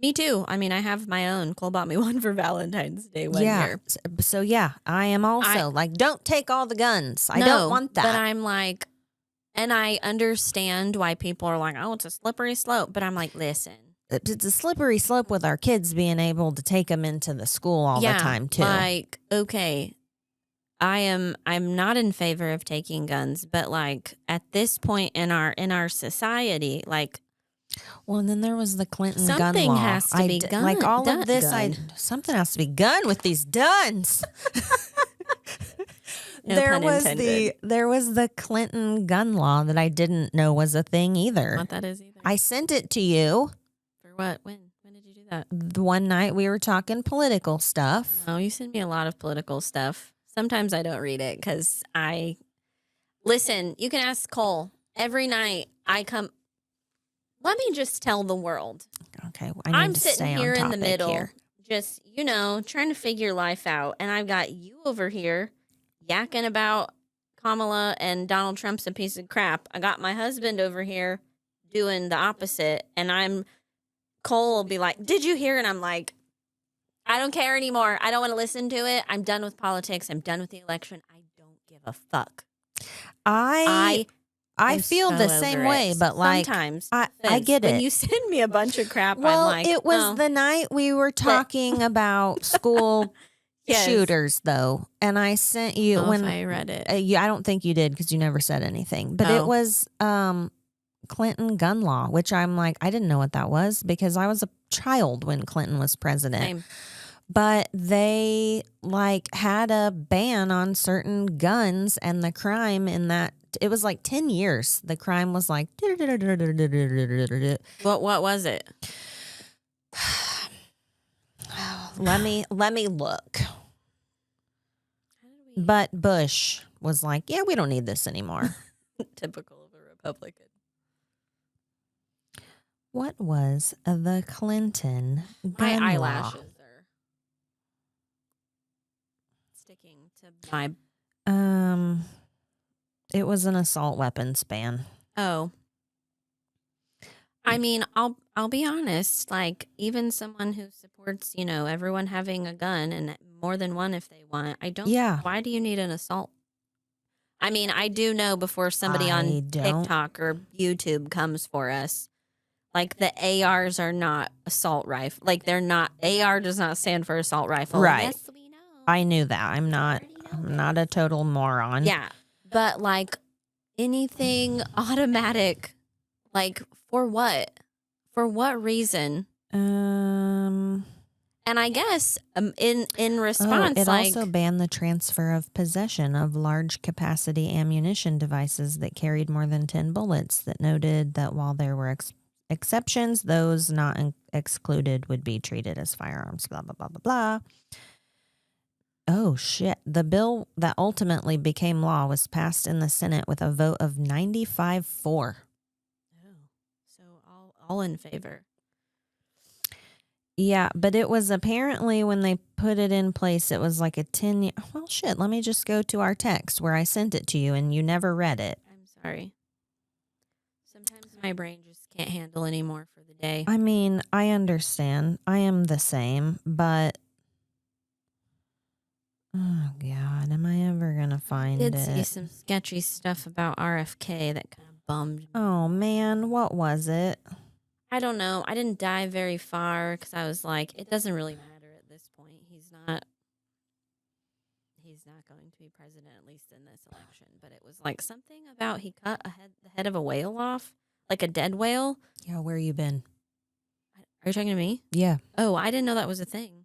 Me too. I mean, I have my own. Cole bought me one for Valentine's Day one year. So yeah, I am also like, don't take all the guns. I don't want that. But I'm like, and I understand why people are like, oh, it's a slippery slope. But I'm like, listen. It's a slippery slope with our kids being able to take them into the school all the time too. Like, okay, I'm not in favor of taking guns, but like at this point in our society, like. Well, and then there was the Clinton gun law. Something has to be gun. Like all of this, something has to be gun with these guns. There was the Clinton gun law that I didn't know was a thing either. What that is either. I sent it to you. For what? When did you do that? The one night we were talking political stuff. Oh, you send me a lot of political stuff. Sometimes I don't read it because listen. You can ask Cole. Every night I come. Let me just tell the world. Okay, I'm sitting here in the middle, just, trying to figure life out. And I've got you over here yakking about Kamala and Donald Trump's a piece of crap. I got my husband over here doing the opposite. And Cole will be like, did you hear? And I'm like, I don't care anymore. I don't want to listen to it. I'm done with politics. I'm done with the election. I don't give a fuck. I feel the same way, but like sometimes I get it. When you send me a bunch of crap, well, I'm like, it was the night we were talking about school shooters, though, and I sent you when I read it. I don't think you did because you never said anything, but it was Clinton gun law, which I'm like, I didn't know what that was because I was a child when Clinton was president. Same. But they like had a ban on certain guns and the crime in that. It was like 10 years. The crime was like. What was it? Let me look. But Bush was like, yeah, we don't need this anymore. Typical of a Republican. What was the Clinton gun My law? eyelashes are sticking to my. It was an assault weapons ban. Oh. I mean, I'll be honest. Like, even someone who supports, everyone having a gun and more than one if they want. I don't. Yeah. Why do you need an assault? I mean, I do know before somebody I on don't. TikTok or YouTube comes for us, like the ARs are not assault rifle. Like they're not. AR does not stand for assault rifle. Right. Yes, we know. I knew that. I'm not a total moron. Yeah, but like anything automatic, like for what? For what reason? And I guess in response, it like also banned the transfer of possession of large capacity ammunition devices that carried more than 10 bullets. That noted that while there were exceptions, those not excluded would be treated as firearms. Blah blah blah blah blah. Oh shit! The bill that ultimately became law was passed in the Senate with a vote of 95-4. oh, so all in favor. Yeah, but it was apparently when they put it in place, it was like a 10-year. Well, shit, let me just go to our text where I sent it to you and you never read it. I'm sorry. Sometimes my brain just can't handle anymore for the day. I mean, I understand. I am the same, but oh God, am I ever going to find I did it? see some sketchy stuff about RFK that kind of bummed me. Oh man, what was it? I don't know. I didn't dive very far because I was like, it doesn't really matter at this point. He's not going to be president, at least in this election. But it was like something about he cut the head of a whale off, like a dead whale. Yeah, where you been? Are you talking to me? Yeah. Oh, I didn't know that was a thing.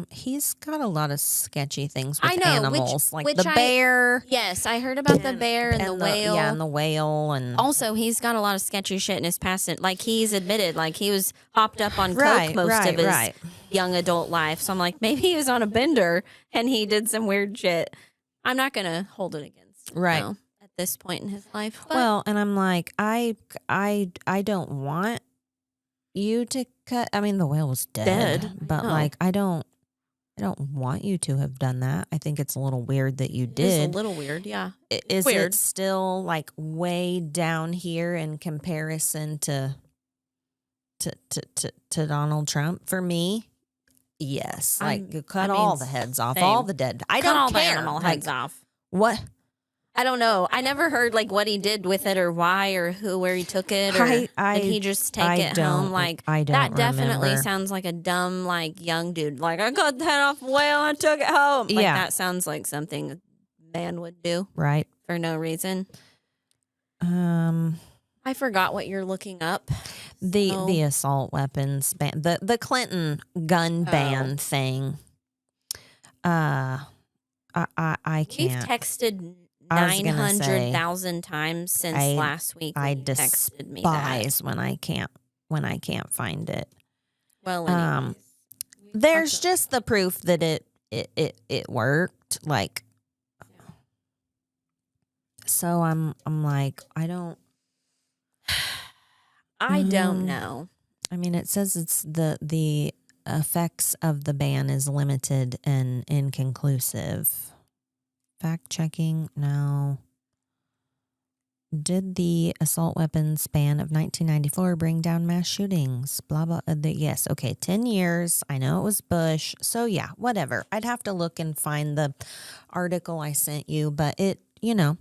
He's got a lot of sketchy things with I know, animals, like which the bear. Yes, I heard about the bear and the whale. Yeah, and the whale. And also, he's got a lot of sketchy shit in his past. Like, he's admitted, like, he was hopped up on Right, coke most right, of his right. young adult life. So I'm like, maybe he was on a bender and he did some weird shit. I'm not going to hold it against him Right. now, at this point in his life. But Well, and I'm like, I don't want you to cut. I mean, the whale was dead. But I know. like, I don't want you to have done that. I think it's a little weird that you it is a did. little weird, yeah. Is weird. it still like way down here in comparison to Donald Trump? For me, yes. Like, you cut all the heads off, same. all the dead. I Cut don't all care. the animal heads off. What? I don't know. I never heard like what he did with it or why or where he took it. Or did he just take it home? Like, I don't that definitely remember. sounds like a dumb, like, young dude. Like, I cut the head off a whale and I took it home. Like, Yeah. that sounds like something a man would do Right. for no reason. I forgot what you're looking up. The assault weapons ban, the Clinton gun ban thing. I We've can't. texted I was gonna say, 900,000 times since last week. I when you texted me that. despise when I can't find it. Well, anyways, there's just the proof that it worked. Like, so I'm like, I don't know. I mean, it says it's the effects of the ban is limited and inconclusive. Fact checking, no. Did the assault weapons ban of 1994 bring down mass shootings? Blah, blah. Yes. Okay. 10 years. I know it was Bush. So yeah, whatever. I'd have to look and find the article I sent you, but it,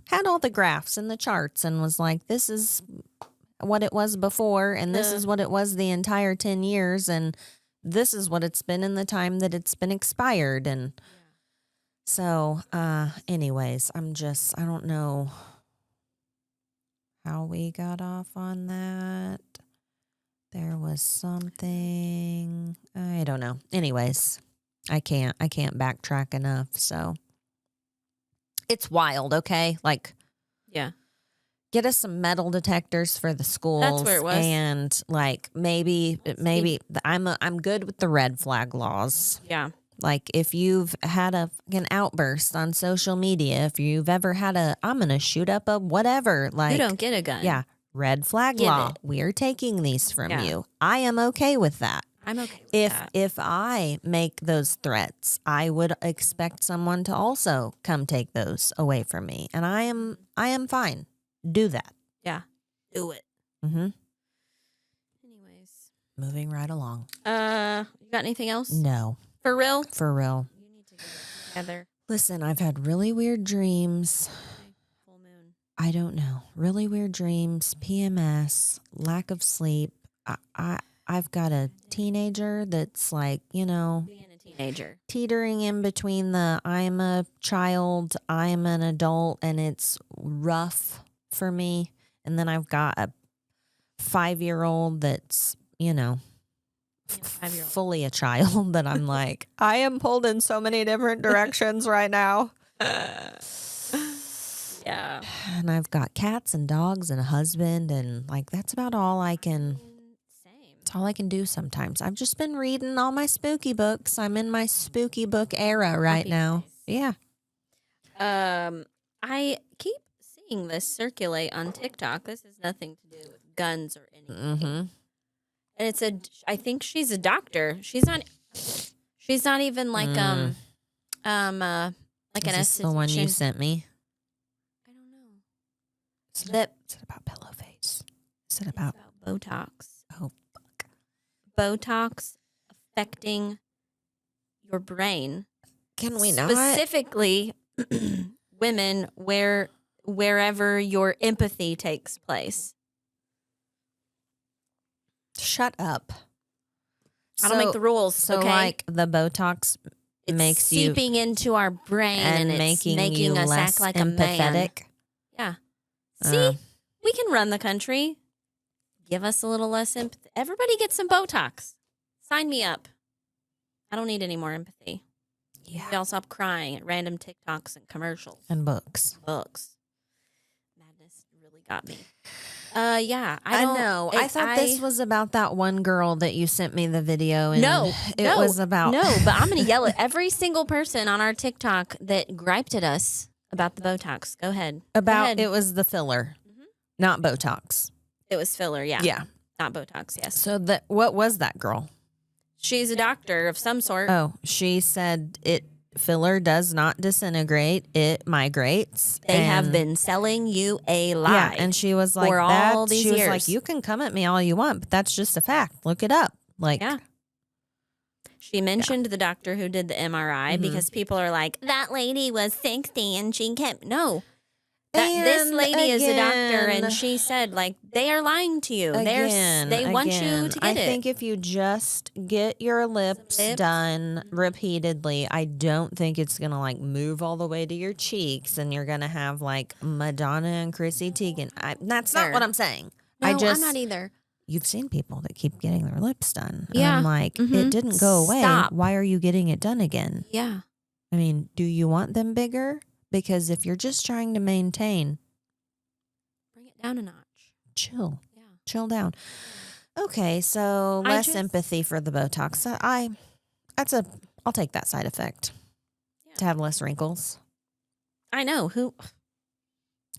had all the graphs and the charts and was like, this is what it was before. And this is what it was the entire 10 years. And this is what it's been in the time that it's been expired. And so, anyways, I don't know how we got off on that. There was something, I don't know. Anyways, I can't backtrack enough. So it's wild. Okay. Like, Yeah. get us some metal detectors for the schools. That's where it was. And like, maybe I'm good with the red flag laws. Yeah. Like, if you've had an outburst on social media, if you've ever had I'm going to shoot up a whatever, like, You don't get a gun. yeah, red flag Give law. it. We're taking these from Yeah. you. I am okay with that. I'm okay with that. If I make those threats, I would expect someone to also come take those away from me. And I am fine. Do that. Yeah. Do it. Mm-hmm. moving right along. You got anything else? No. For real? For real. You need to get it together. Listen, I've had really weird dreams. Full moon. I don't know. Really weird dreams, PMS, lack of sleep. I've got a teenager that's like, Being a teenager. teetering in between the I'm a child, I'm an adult, and it's rough for me. And then I've got a 5-year-old that's, fully a child that I'm like, I am pulled in so many different directions right now. Yeah. And I've got cats and dogs and a husband, and like that's about all I can. Same. It's all I can do sometimes. I've just been reading all my spooky books. I'm in my spooky book era right now. Place. Yeah. I keep seeing this circulate on TikTok. This has nothing to do with guns or anything. Mm-hmm. And I think she's a doctor. She's not even like like an Is this the one you sent me? I don't know. Is it about pillow face? Is it about Botox? Oh, fuck. Botox affecting your brain. Can we not? Specifically, women wherever your empathy takes place. Shut up. I don't make the rules. So okay? like the Botox makes you seeping into our brain and it's making you us less act like a man. empathetic. Yeah. See, we can run the country. Give us a little less empathy. Everybody get some Botox. Sign me up. I don't need any more empathy. Yeah. Maybe I'll stop crying at random TikToks and commercials. And books. Madness really got me. Yeah. I know. I thought this was about that one girl that you sent me the video. And it was about. No, but I'm going to yell at every single person on our TikTok that griped at us about the Botox. Go ahead. It was the filler, not Botox. It was filler, yeah. Yeah. Not Botox, yes. So what was that girl? She's a doctor of some sort. Oh, she said filler does not disintegrate, it migrates. They have been selling you a lie. Yeah, and she was like, for all these she was years. like, you can come at me all you want, but that's just a fact. Look it up. Like, yeah. She mentioned the doctor who did the MRI because people are like, that lady was 60 and she kept, no. This lady is a doctor and she said, like, they are lying to you. They want you to get it. I think if you just get your lips done repeatedly, I don't think it's going to like move all the way to your cheeks and you're going to have like Madonna and Chrissy Teigen. That's not what I'm saying. No, I'm not either. You've seen people that keep getting their lips done. And Yeah. I'm like, it didn't go away. Stop. Why are you getting it done again? Yeah. I mean, do you want them bigger? Because if you're just trying to maintain, bring it down a notch. Chill. Yeah. Chill down. Okay, so less empathy for the Botox. I'll take that side effect. Yeah. To have less wrinkles. I know. Who?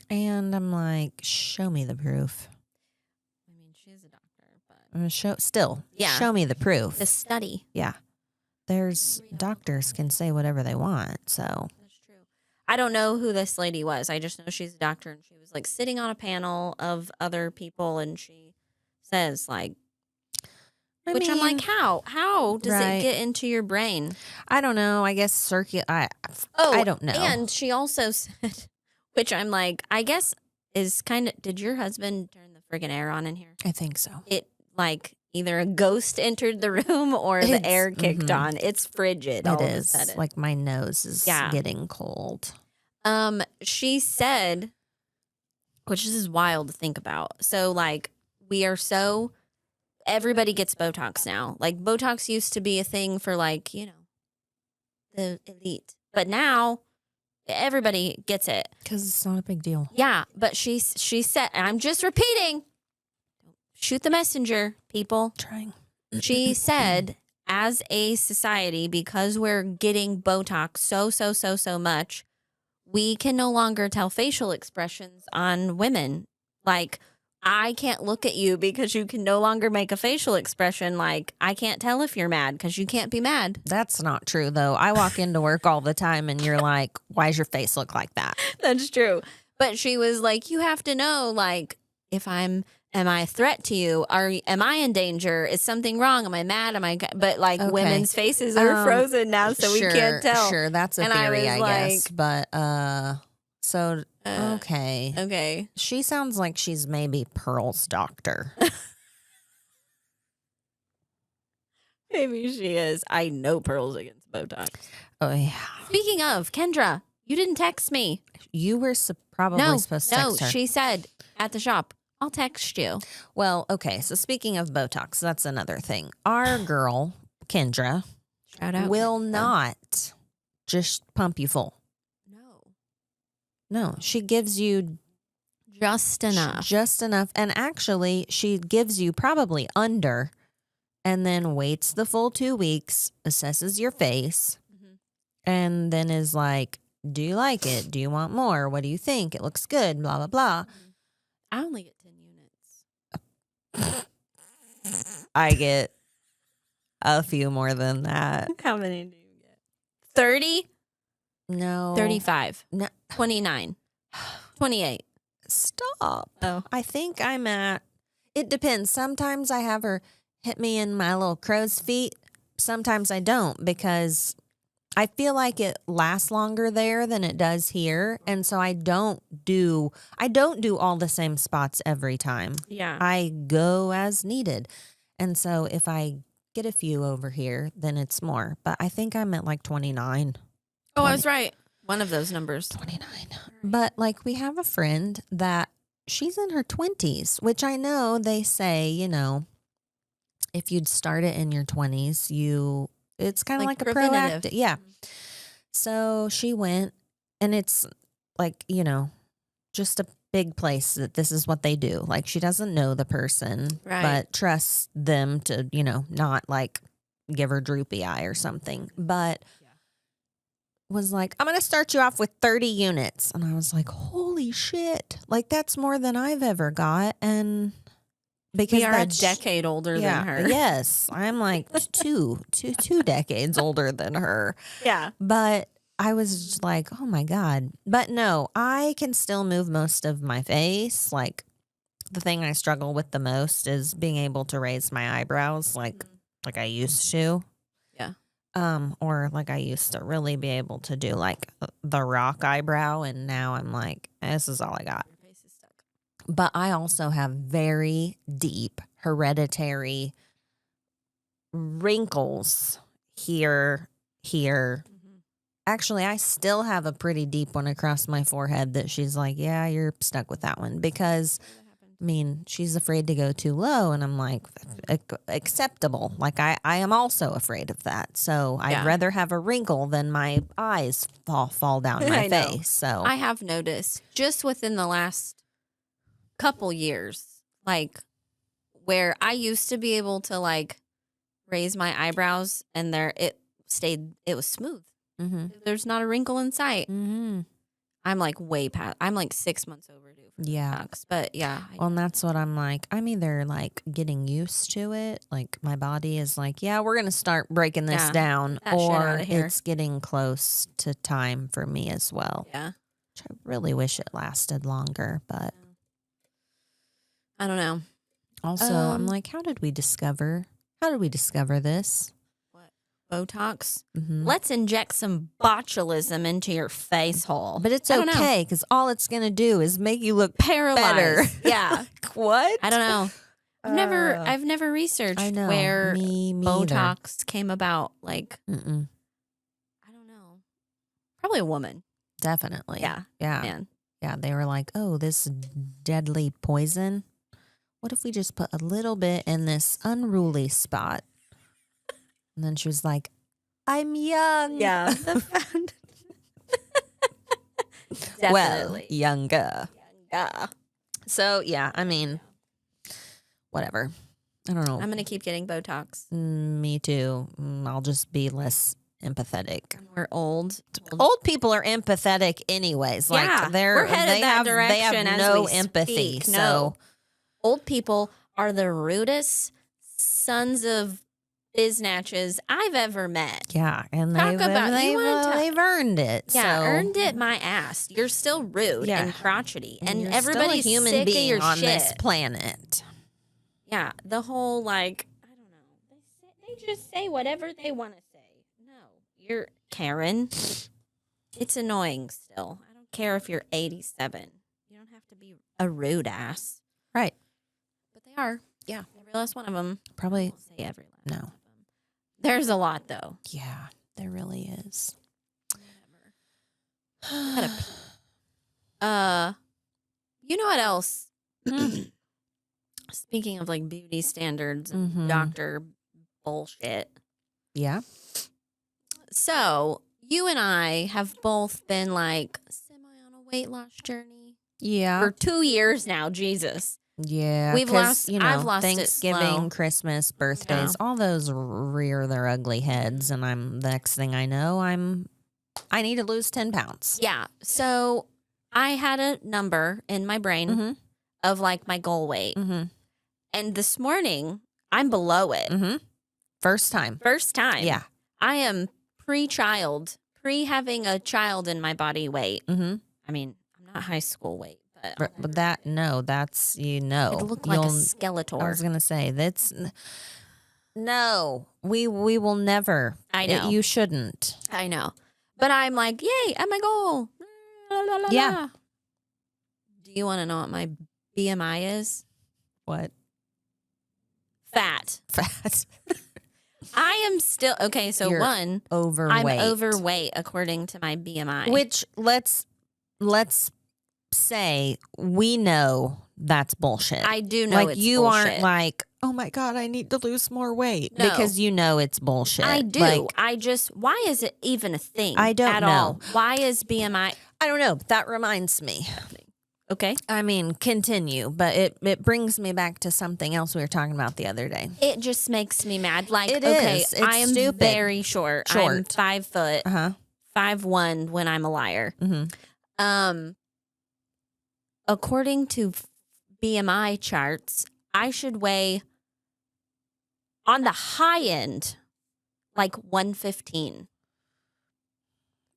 And I'm like, show me the proof. I mean, she is a doctor, but show me the proof. The study. Yeah. Doctors can say whatever they want, so. That's true. I don't know who this lady was. I just know she's a doctor and she was like sitting on a panel of other people and she says like, I'm like, how does it get into your brain? I don't know. I guess I don't know. And she also said, which I'm like, I guess is kind of, did your husband turn the friggin' air on in here? I think so. It like either a ghost entered the room or the air kicked on. It's frigid. It is. Like my nose is getting cold. She said, which this is wild to think about. So like everybody gets Botox now. Like Botox used to be a thing for like, the elite. But now everybody gets it. Because it's not a big deal. Yeah. But she said, and I'm just repeating, shoot the messenger, people. Trying. She said, as a society, because we're getting Botox so much, we can no longer tell facial expressions on women. Like, I can't look at you because you can no longer make a facial expression. Like, I can't tell if you're mad because you can't be mad. That's not true, though. I walk into work all the time and you're like, why does your face look like that? That's true. But she was like, you have to know, like, if I'm am I a threat to you? Am I in danger? Is something wrong? Am I mad? But like Okay. women's faces are frozen now, so we can't tell. Sure, that's a And theory, I I was guess. But so okay. Okay. She sounds like she's maybe Pearl's doctor. Maybe she is. I know Pearl's against Botox. Oh yeah. Speaking of, Kendra, you didn't text me. You were probably supposed to text her. No, she said at the shop, I'll text you. Well, okay. So speaking of Botox, that's another thing. Our girl, Kendra, Shout out, will Kendra. not just pump you full. No, she gives you just enough. Just enough. And actually, she gives you probably under and then waits the full 2 weeks, assesses your face, and then is like, do you like it? Do you want more? What do you think? It looks good, blah, blah, blah. I only get 10 units. I get a few more than that. How many do you get? 30? No. 35. No. 29. 28. Stop. Oh. I think I'm at, it depends. Sometimes I have her hit me in my little crow's feet. Sometimes I don't because I feel like it lasts longer there than it does here. And so I don't do all the same spots every time. Yeah. I go as needed. And so if I get a few over here, then it's more. But I think I'm at like 29. Oh, 20. I was right. One of those numbers. 29. But like we have a friend that she's in her 20s, which I know they say, you know, if you'd start it in your 20s, it's kind of like a proactive. Yeah. So she went, and it's like, you know, just a big place that this is what they do. Like she doesn't know the person, but trusts them to, you know, not like give her droopy eye or something. But was like, I'm going to start you off with 30 units. And I was like, holy shit. Like that's more than I've ever got. And because we are a decade older than her. Yes. I'm like two decades older than her. Yeah. But I was just like, oh my God. But no, I can still move most of my face. Like the thing I struggle with the most is being able to raise my eyebrows like I used to. Yeah. Or like I used to really be able to do like the rock eyebrow. And now I'm like, this is all I got. But I also have very deep hereditary wrinkles here. Actually, I still have a pretty deep one across my forehead that she's like, yeah, you're stuck with that one. Because, I mean, she's afraid to go too low. And I'm like, acceptable. Like, I am also afraid of that. So I'd rather have a wrinkle than my eyes fall down my face. So I have noticed just within the last couple years, like where I used to be able to like raise my eyebrows and it was smooth. Mm-hmm. There's not a wrinkle in sight. Mm-hmm. I'm like way past. I'm like 6 months overdue for Botox, but yeah. Well, and that's what I'm like. I'm either like getting used to it, like my body is like, yeah, we're gonna start breaking this down, or it's getting close to time for me as well. Yeah, which I really wish it lasted longer, but I don't know. Also, I'm like, how did we discover this? What? Botox? Mm-hmm. Let's inject some botulism into your face hole. But it's okay because all it's going to do is make you look paralyzed. Better. Yeah. What? I don't know. I've never researched where Botox came about. Like, I don't know. Probably a woman. Definitely. Yeah. Man. Yeah. They were like, oh, this deadly poison. What if we just put a little bit in this unruly spot? And then she was like, I'm young. Yeah. Well, younger. So, yeah, I mean, whatever. I don't know. I'm going to keep getting Botox. Me too. I'll just be less empathetic. We're old. Old people are empathetic anyways. Like we're headed that direction. They have no empathy. So old people are the rudest sons of biznatches I've ever met. Yeah, and Talk about- you wanna talk- they've earned it. Yeah, so. earned it my ass. You're still rude Yeah. and crotchety. And You're everybody's still a human sick being of your on shit. this planet. Yeah, the whole like, I don't know. They just say whatever they want to say. No, you're Karen. It's annoying still. I don't care if you're 87. You don't have to be a rude ass. Right. But they are. Yeah. Every last one of them. I Probably. won't say every last No. one of them. There's a lot though. Yeah, there really is. Gotta pee. You know what else? Speaking of like beauty standards and Mhm. doctor bullshit. Yeah. So you and I have both been like semi on a weight loss journey Yeah. for 2 years now. Jesus. Yeah. We've 'cause, lost- you know, I've lost it Thanksgiving, slow. Christmas, birthdays, all those rear their ugly heads. And the next thing I know, I need to lose 10 pounds. Yeah. So I had a number in my brain Mm-hmm. of like my goal weight. Mm-hmm. And this morning I'm below it. Mm-hmm. First time. First time. Yeah. I am pre-child, having a child in my body weight. Mm-hmm. I mean, I'm not high school weight, but But that's, it looked like a I Skeletor. was going to say, no, we will never. I know. You shouldn't. I know. But I'm like, yay, at my goal. La, la, la, Yeah. la. Do you want to know what my BMI is? What? Fat. Fat. I am still, okay, so You're one, overweight. I'm overweight according to my BMI. Which let's say we know that's bullshit. I do know like it's you bullshit. aren't like, oh my God, I need to lose more weight. No. Because you know it's bullshit. I do. Like, Why is it even a thing? I don't at know. all? Why is BMI? I don't know. That reminds me. Okay. I mean, continue, but it brings me back to something else we were talking about the other day. It just makes me mad. Like, It okay, is. It's I am stupid. very short. I'm 5 foot, Uh-huh. 5'1" when I'm a liar. Mm-hmm. According to BMI charts, I should weigh on the high end like 115.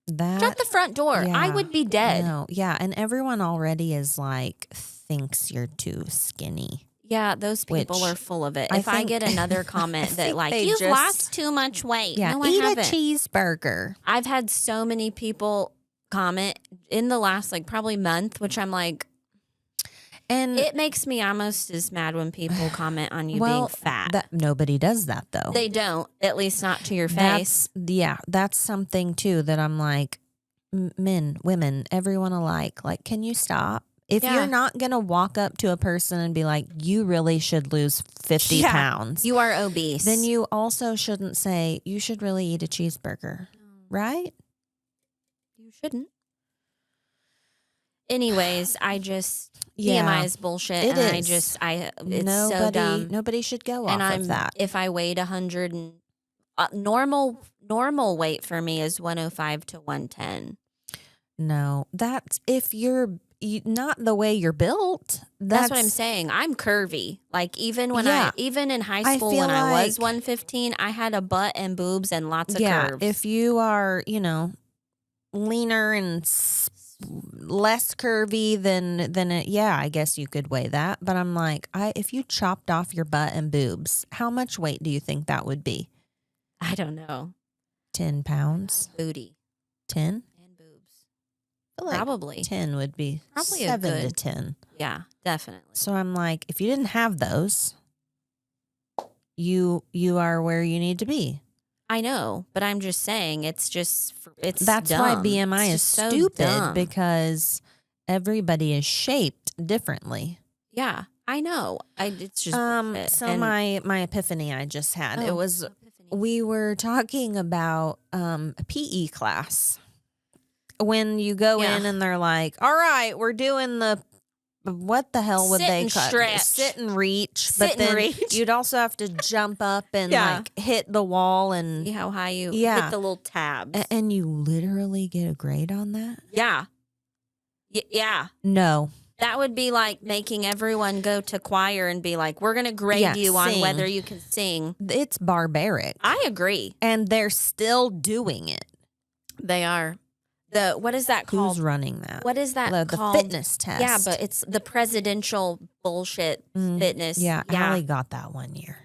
Shut the front door. I yeah, would be dead. No, yeah, and everyone already is like thinks you're too skinny. Yeah, those people Which are full of it. I If I think- get another comment I that think like, they you've just- lost too much weight. Yeah, No, I eat a haven't. cheeseburger. I've had so many people comment in the last like probably month, which I'm like, And it makes me almost as mad when people comment on you well, being fat. that nobody does that though. They don't, at least not to your face. That's something too that I'm like, men, women, everyone alike. Like, can you stop? If Yeah. you're not gonna walk up to a person and be like, you really should lose 50 Yeah. pounds, You are obese. then you also shouldn't say you should really eat a cheeseburger, right? You shouldn't. Anyways, I just Yeah. BMI is bullshit. It and is. It's so dumb. Nobody should go And off I'm of that. if I weighed 100 and normal weight for me is 105 to 110. No, that's if you're not the way you're built. That's what I'm saying. I'm curvy. Like even when Yeah. even in high I school feel when I was like- 115, I had a butt and boobs and lots of Yeah, curves. if you are, leaner and less curvy than it, yeah, I guess you could weigh that. But I'm like, if you chopped off your butt and boobs, how much weight do you think that would be? I don't know. 10 pounds? Booty 10? and boobs. I feel like Probably. 10 would be Probably a 7 to good- 10. Yeah, definitely. So I'm like, if you didn't have those, you are where you need to be. I know, but I'm just saying it's That's why dumb. BMI It's is just so stupid dumb. because everybody is shaped differently. Yeah, I know. It's just bullshit. So And- my epiphany I just had, it Oh, was epiphany. we were talking about a PE class. When you go Yeah. in and they're like, "All right, we're doing the what the hell would Sit they and cut? stretch. Sit and reach." Sit but and then reach. you'd also have to jump up and Yeah. like hit the wall and See how high you Yeah. hit the little tabs. and you literally get a grade on that? Yeah. Yeah. No. That would be like making everyone go to choir and be like, we're going to grade Yeah, you on sing. whether you can sing. It's barbaric. I agree. And they're still doing it. They are. What is that called? Who's running that? What is that the called? fitness test. Yeah, but it's the presidential bullshit fitness. Yeah, Allie got that one year.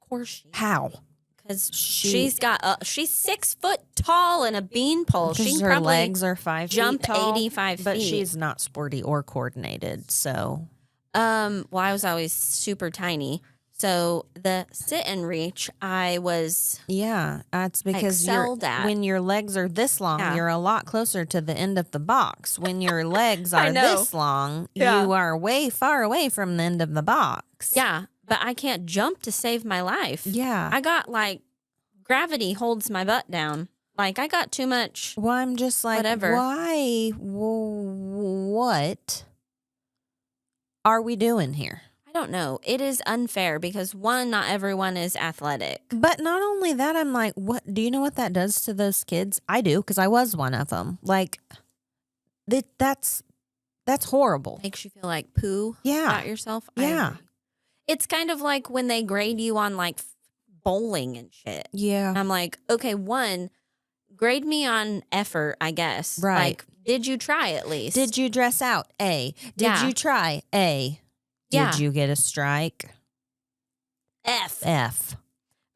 Of course. How? Because she's 6 foot tall and a beanpole. She can her legs are 5 jump feet tall, 85 but feet. she's not sporty or coordinated. So, well, I was always super tiny. So the sit and reach, I was that's because excelled at. When your legs are this long, you're a lot closer to the end of the box. When your legs are this long, you are way far away from the end of the box. Yeah, but I can't jump to save my life. Yeah, I got gravity holds my butt down. I got too much. Well, I'm just like, whatever. Why? What are we doing here? I don't know. It is unfair because one, not everyone is athletic. But not only that, I'm like, what? Do you know what that does to those kids? I do, because I was one of them. That's horrible. Makes you feel like poo about yourself. Yeah. It's kind of like when they grade you on bowling and shit. Yeah. I'm like, okay, one, grade me on effort, I guess. Right. Did you try at least? Did you dress out? A. Did you try? A. Did you get a strike? F.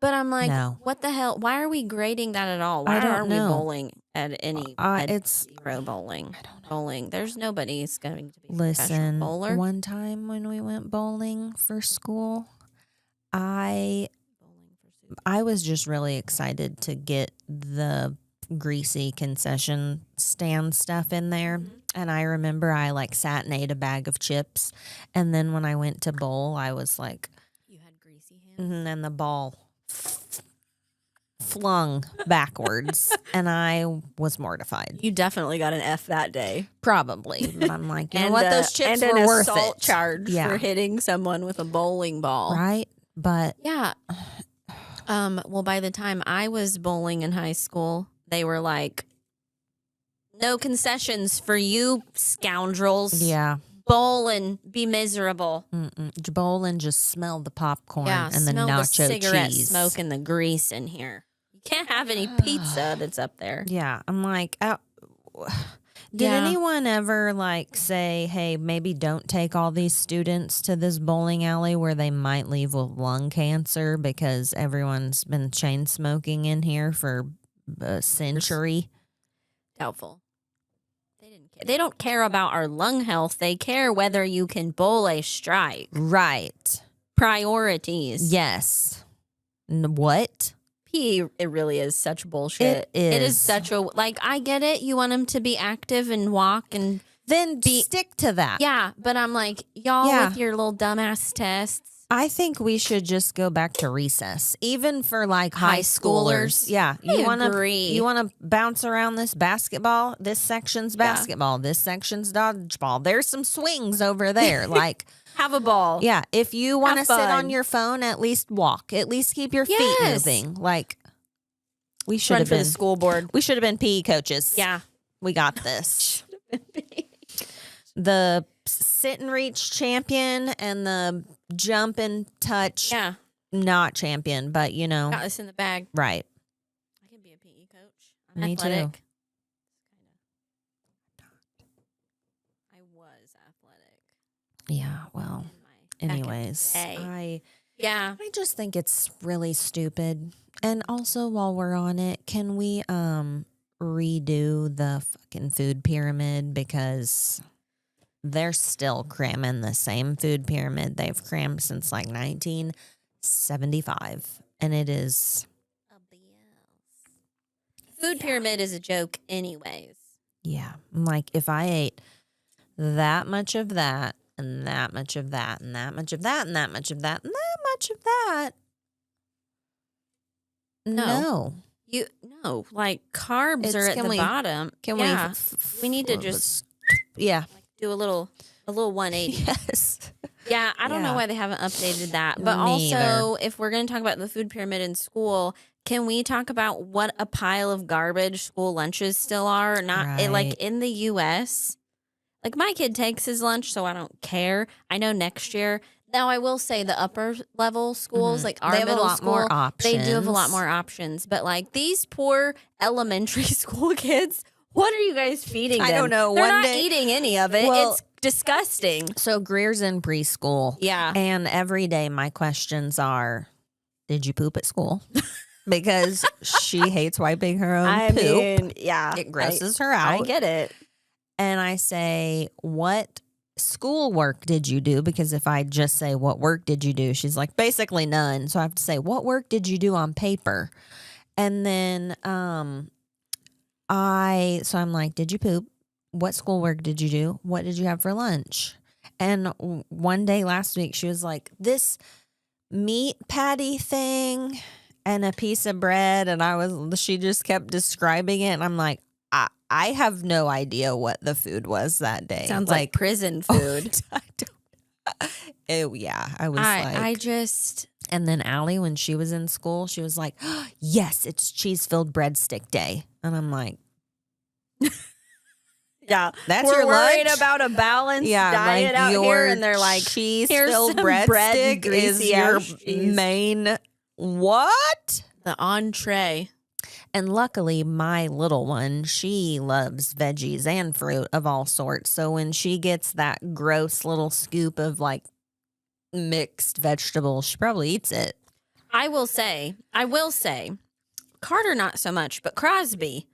But I'm like, no. What the hell? Why are we grading that at all? Why are we bowling at any it's zero bowling? I don't know. Bowling. There's nobody's going to be a professional bowler. One time when we went bowling for school, I was just really excited to get the greasy concession stand stuff in there. Mm-hmm. And I remember I sat and ate a bag of chips. And then when I went to bowl, I was like, you had greasy hands. And then the ball flung backwards. And I was mortified. You definitely got an F that day. Probably. But I'm like, you know what? Those chips were worth it. And an assault charge for hitting someone with a bowling ball. Right? But yeah. Well, by the time I was bowling in high school, they were like, no concessions for you scoundrels. Yeah. Bowl and be miserable. Bowl and just smell the popcorn and the nacho the cigarette cheese. Smoke and the grease in here. You can't have any pizza that's up there. Yeah. I'm like, did anyone ever say, hey, maybe don't take all these students to this bowling alley where they might leave with lung cancer because everyone's been chain smoking in here for a century? Doubtful. They don't care about our lung health. They care whether you can bowl a strike. Right. Priorities. Yes. What? It really is such bullshit. It is such a, I get it. You want them to be active and walk and then stick to that. Yeah. But I'm like, y'all with your little dumbass tests. I think we should just go back to recess, even for high schoolers. Yeah, you want to bounce around this basketball. This section's basketball. This section's dodgeball. There's some swings over there. Have a ball. Yeah, if you want to sit on your phone, at least walk. At least keep your feet moving. We should have been the school board. We should have been PE coaches. Yeah, we got this. The sit and reach champion and the jump and touch. Yeah. Not champion, but got this in the bag. Right. I can be a PE coach. I'm Me athletic. too. I was athletic. Yeah, well, anyways, I just think it's really stupid. And also while we're on it, can we redo the fucking food pyramid, because they're still cramming the same food pyramid they've crammed since 1975. And it is a BS. Food pyramid is a joke anyways. Yeah. If I ate that much of that and that much of that and that much of that and that much of that and that much of that. No. Carbs are at the bottom. Can we need to just do a little 180. Yes. Yeah, I don't know why they haven't updated that. But also, if we're going to talk about the food pyramid in school, can we talk about what a pile of garbage school lunches still are? In the U.S., Like my kid takes his lunch, so I don't care. I know next year. Now I will say the upper level schools, like our They have a middle lot school, more options. they do have a lot more options. But like these poor elementary school kids, what are you guys feeding them? I don't know. They're One not day- eating any of it. Well- It's disgusting. So Greer's in preschool. Yeah. And every day my questions are, did you poop at school? Because she hates wiping her own poop. yeah. It grosses her out. I get it. And I say, what school work did you do? Because if I just say, what work did you do? She's like, basically none. So I have to say, what work did you do on paper? And then so I'm like, did you poop? What schoolwork did you do? What did you have for lunch? And one day last week, she was like, this meat patty thing and a piece of bread. And she just kept describing it. And I'm like, I have no idea what the food was that day. Sounds like prison food. Yeah. I was and then Allie, when she was in school, she was like, oh, yes, it's cheese-filled breadstick day. And I'm like, yeah, that's we're your worried lunch? about a balanced diet like out your here, and they're like, cheese-filled some breadstick bread, is greasy your ass cheese. main what? The entree. And luckily, my little one, she loves veggies and fruit of all sorts. So when she gets that gross little scoop of like mixed vegetables, she probably eats it. I will say, Carter not so much, but Crosby,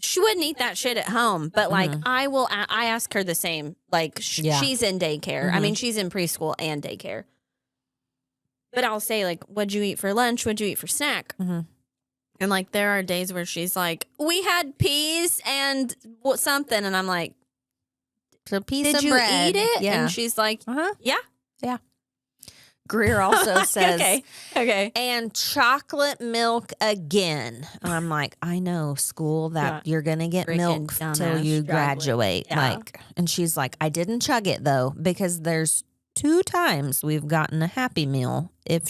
she wouldn't eat that shit at home. But like, I ask her the same. Like, she's in daycare. I mean, she's in preschool and daycare. But I'll say like, what'd you eat for lunch? What'd you eat for snack? And like, there are days where she's like, we had peas and something. And I'm like, So piece did of you bread. eat it? Yeah. And she's like, yeah. Greer also says, okay. and chocolate milk again. And I'm like, I know, school, that you're going to get Freaking milk till you dumbass graduate. chocolate. Yeah. Like, and she's like, I didn't chug it though, because there's 2 times we've gotten a Happy Meal if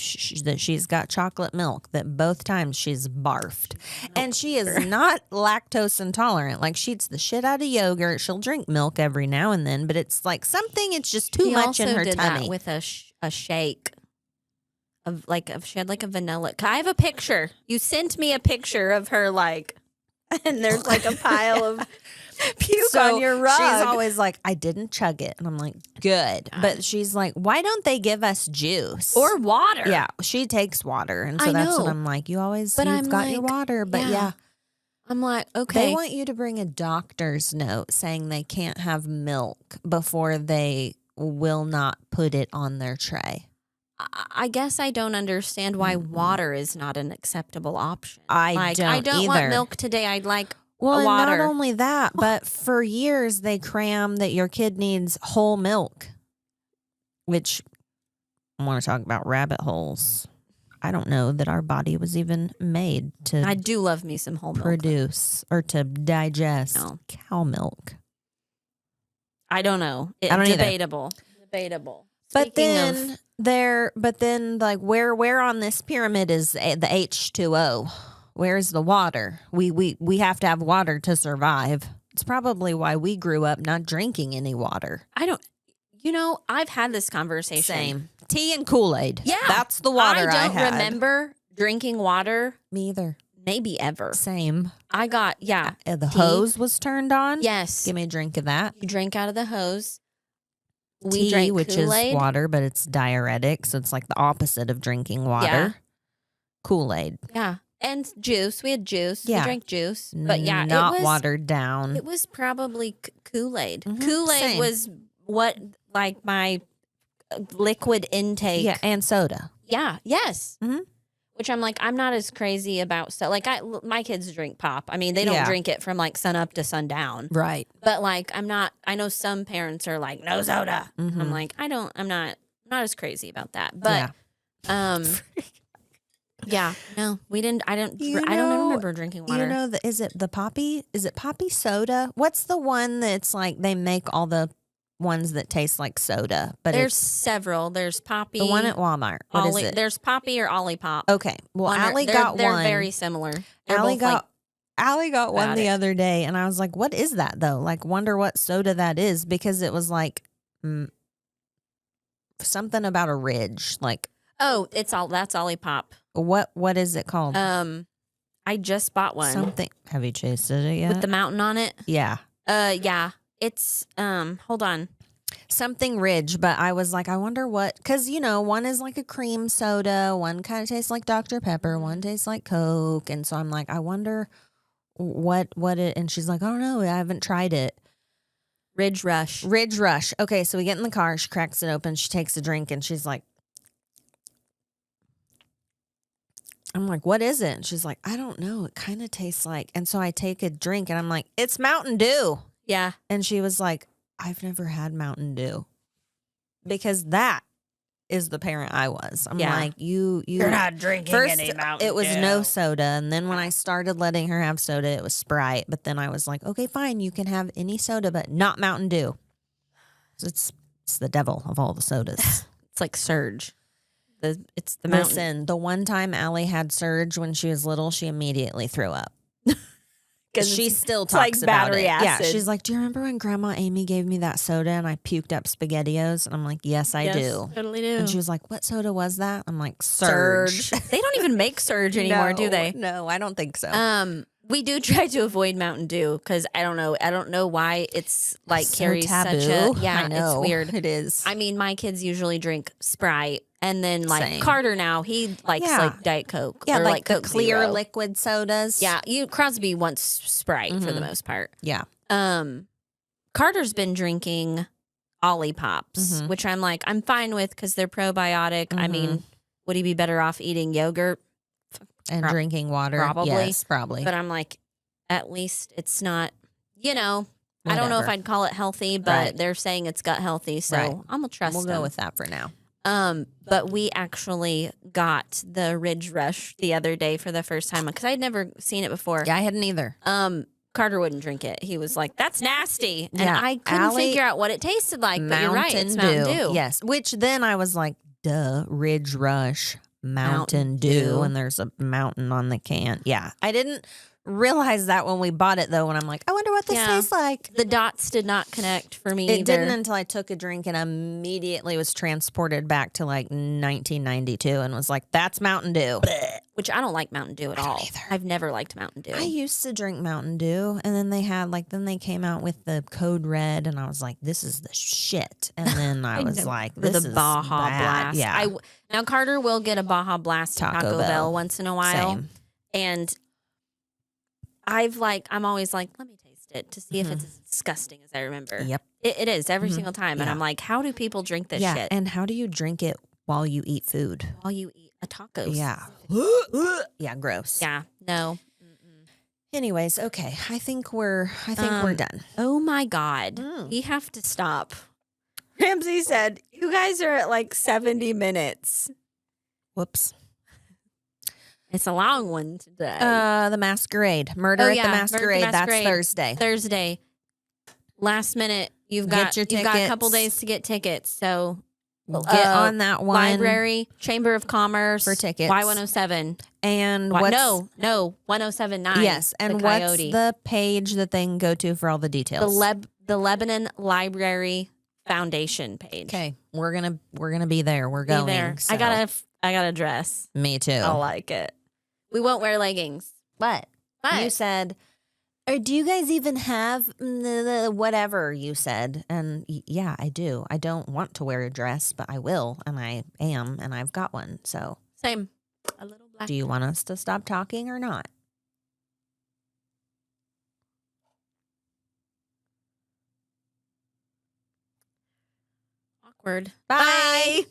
that she's got chocolate milk, that both times she's barfed. And she is not lactose intolerant. Like, she eats the shit out of yogurt. She'll drink milk every now and then, but it's like something, it's just too much in her did tummy. That with a shake of like, she had like a vanilla. I have a picture. You sent me a picture of her, like, and there's like a pile of puke on your rug. She's always like, I didn't chug it. And I'm like, good. But she's like, why don't they give us juice? Or water. Yeah, she takes water. And so I that's know. what I'm like, you've I'm got your like, water. But yeah. I'm like, okay. They want you to bring a doctor's note saying they can't have milk before they will not put it on their tray. I guess I don't understand why water is not an acceptable option. I don't either. Want milk today. I'd like Well, and water. not only that, but for years they cram that your kid needs whole milk, which I want to talk about rabbit holes. I don't know that our body was even made to I do love me some whole milk. produce or to digest cow milk. I don't know. I don't either. Debatable. But then like where on this pyramid is the H2O? Where's the water? We have to have water to survive. It's probably why we grew up not drinking any water. I've had this conversation. Same. Tea and Kool-Aid. Yeah. That's the water I don't had. remember drinking water. Me either. Maybe ever. Same. I got, The tea. hose was turned on. Yes. Give me a drink of that. You drink out of the hose. We Tea, drank which Kool-Aid. is water, but it's diuretic, so it's like the opposite of drinking water. Yeah. Kool-Aid. Yeah. And juice. We had juice. Yeah. We drank juice. But yeah, not it was watered down. It was probably Kool-Aid. Mhm. Kool-Aid Same. was what, like, my liquid intake. Yeah, and soda. Yeah. Yes. Mhm. Which I'm like, I'm not as crazy about stuff. Like, my kids drink pop. I mean, they don't drink it from like sun up to sundown. Right. But like, I'm not. I know some parents are like, no soda. Mhm. I'm like, I'm not as crazy about that. But yeah, no, we didn't. I don't remember drinking water. You know, is it poppy soda? What's the one that's like they make all the ones that taste like soda? But there's it's several. There's Poppy. the one at Walmart. What is it? There's Poppy or Ollie Pop. Okay. Well, Allie got they're one. very similar. They're Allie both got like Allie got one About the it. other day, and I was like, what is that, though? Like, wonder what soda that is, because it was like something about a ridge. Like, Oh, that's Olipop. what is it called? I just bought one. Something. Have you tasted it yet? With the mountain on it? Yeah. Yeah. It's, hold on. Something ridge, but I was like, I wonder what, because, one is like a cream soda, one kind of tastes like Dr. Pepper, one tastes like Coke. And so I'm like, I wonder what it, and she's like, I don't know, I haven't tried it. Ridge Rush. Ridge Rush. Okay, so we get in the car, she cracks it open, she takes a drink, and she's like, I'm like, what is it? And she's like, I don't know. It kind of tastes like, and so I take a drink and I'm like, it's Mountain Dew. Yeah. And she was like, I've never had Mountain Dew. Because that is the parent I was. I'm like, you're not drinking first, any Mountain it was Dew. no soda. And then when I started letting her have soda, it was Sprite. But then I was like, okay, fine, you can have any soda, but not Mountain Dew. It's the devil of all the sodas. It's like Surge. It's the mountain. Listen, the one time Allie had Surge when she was little, she immediately threw up. Because she still talks about battery it. acid. Yeah, she's like, do you remember when Grandma Amy gave me that soda and I puked up SpaghettiOs? And I'm like, yes, I do. Totally do. And she was like, what soda was that? I'm like, Surge. They don't even make Surge anymore, do they? No, I don't think so. We do try to avoid Mountain Dew because I don't know why it's like So carries taboo. such a I know. it's weird. It is. I mean, my kids usually drink Sprite, and then like Same. Carter now he likes Yeah. like Diet Coke. Yeah, or like the Coke clear Zero. liquid sodas. Yeah, Crosby wants Sprite for the most part. Yeah. Carter's been drinking Olipops, which I'm like, I'm fine with because they're probiotic. I mean, would he be better off eating yogurt And drinking water. Probably. Yes, probably. But I'm like, at least it's not, I don't know if Whatever. I'd call it healthy, but Right. they're saying it's gut healthy, so Right. I'm gonna trust We'll them. go with that for now. But we actually got the Ridge Rush the other day for the first time because I'd never seen it before. Yeah, I hadn't either. Carter wouldn't drink it. He was like, "That's nasty," and Yeah, I couldn't Allie- figure out what it tasted like. But you're right, it's Mountain Dew. Yes. Which then I was like, duh, Ridge Rush, Mountain Mountain Dew. Dew. And there's a mountain on the can. Yeah. I didn't realize that when we bought it, though, when I'm like, I wonder what this Yeah. tastes like. The dots did not connect for me It either. didn't until I took a drink and immediately was transported back to like 1992 and was like, that's Mountain Dew. Which I don't like Mountain Dew at all. either. I've never liked Mountain Dew. I used to drink Mountain Dew, and then they came out with the Code Red, and I was like, this is the shit. And then I was like, For this the is Baja bad. Blast. Yeah. Now Carter will get a Baja Blast at Taco Taco Bell. Bell once in a while. Same. And I'm always like, let me taste it to see if it's as disgusting as I remember. Yep. It is every single time. And Yeah. I'm like, how do people drink this Yeah. shit And how do you drink it while you eat food? while you eat a taco? Yeah. Yeah, gross. Yeah. No. Anyways, okay. I think we're done. Oh my God. We have to stop. Ramsey said, you guys are at like 70 minutes. Whoops. It's a long one today. The Masquerade. Murder Oh, at yeah, the Murder at the Masquerade. That's Masquerade. Thursday. Thursday, last minute. You've Get got your you've got a couple tickets. days to get tickets. So Get on that one. Library, Chamber of Commerce For tickets. Y107. And Why- what's no 1079. yes, and the what's Coyote. the page that they can go to for all the details? the Lebanon Library Foundation page. Okay, we're gonna be there. We're Be going. there. so- I got a dress. Me too. I like it. We won't wear leggings. What? But You said, or do you guys even have whatever you said? And yeah, I do. I don't want to wear a dress, but I will, and I am, and I've got one. So, same. A little black. do you want us to stop talking or not? Awkward. Bye.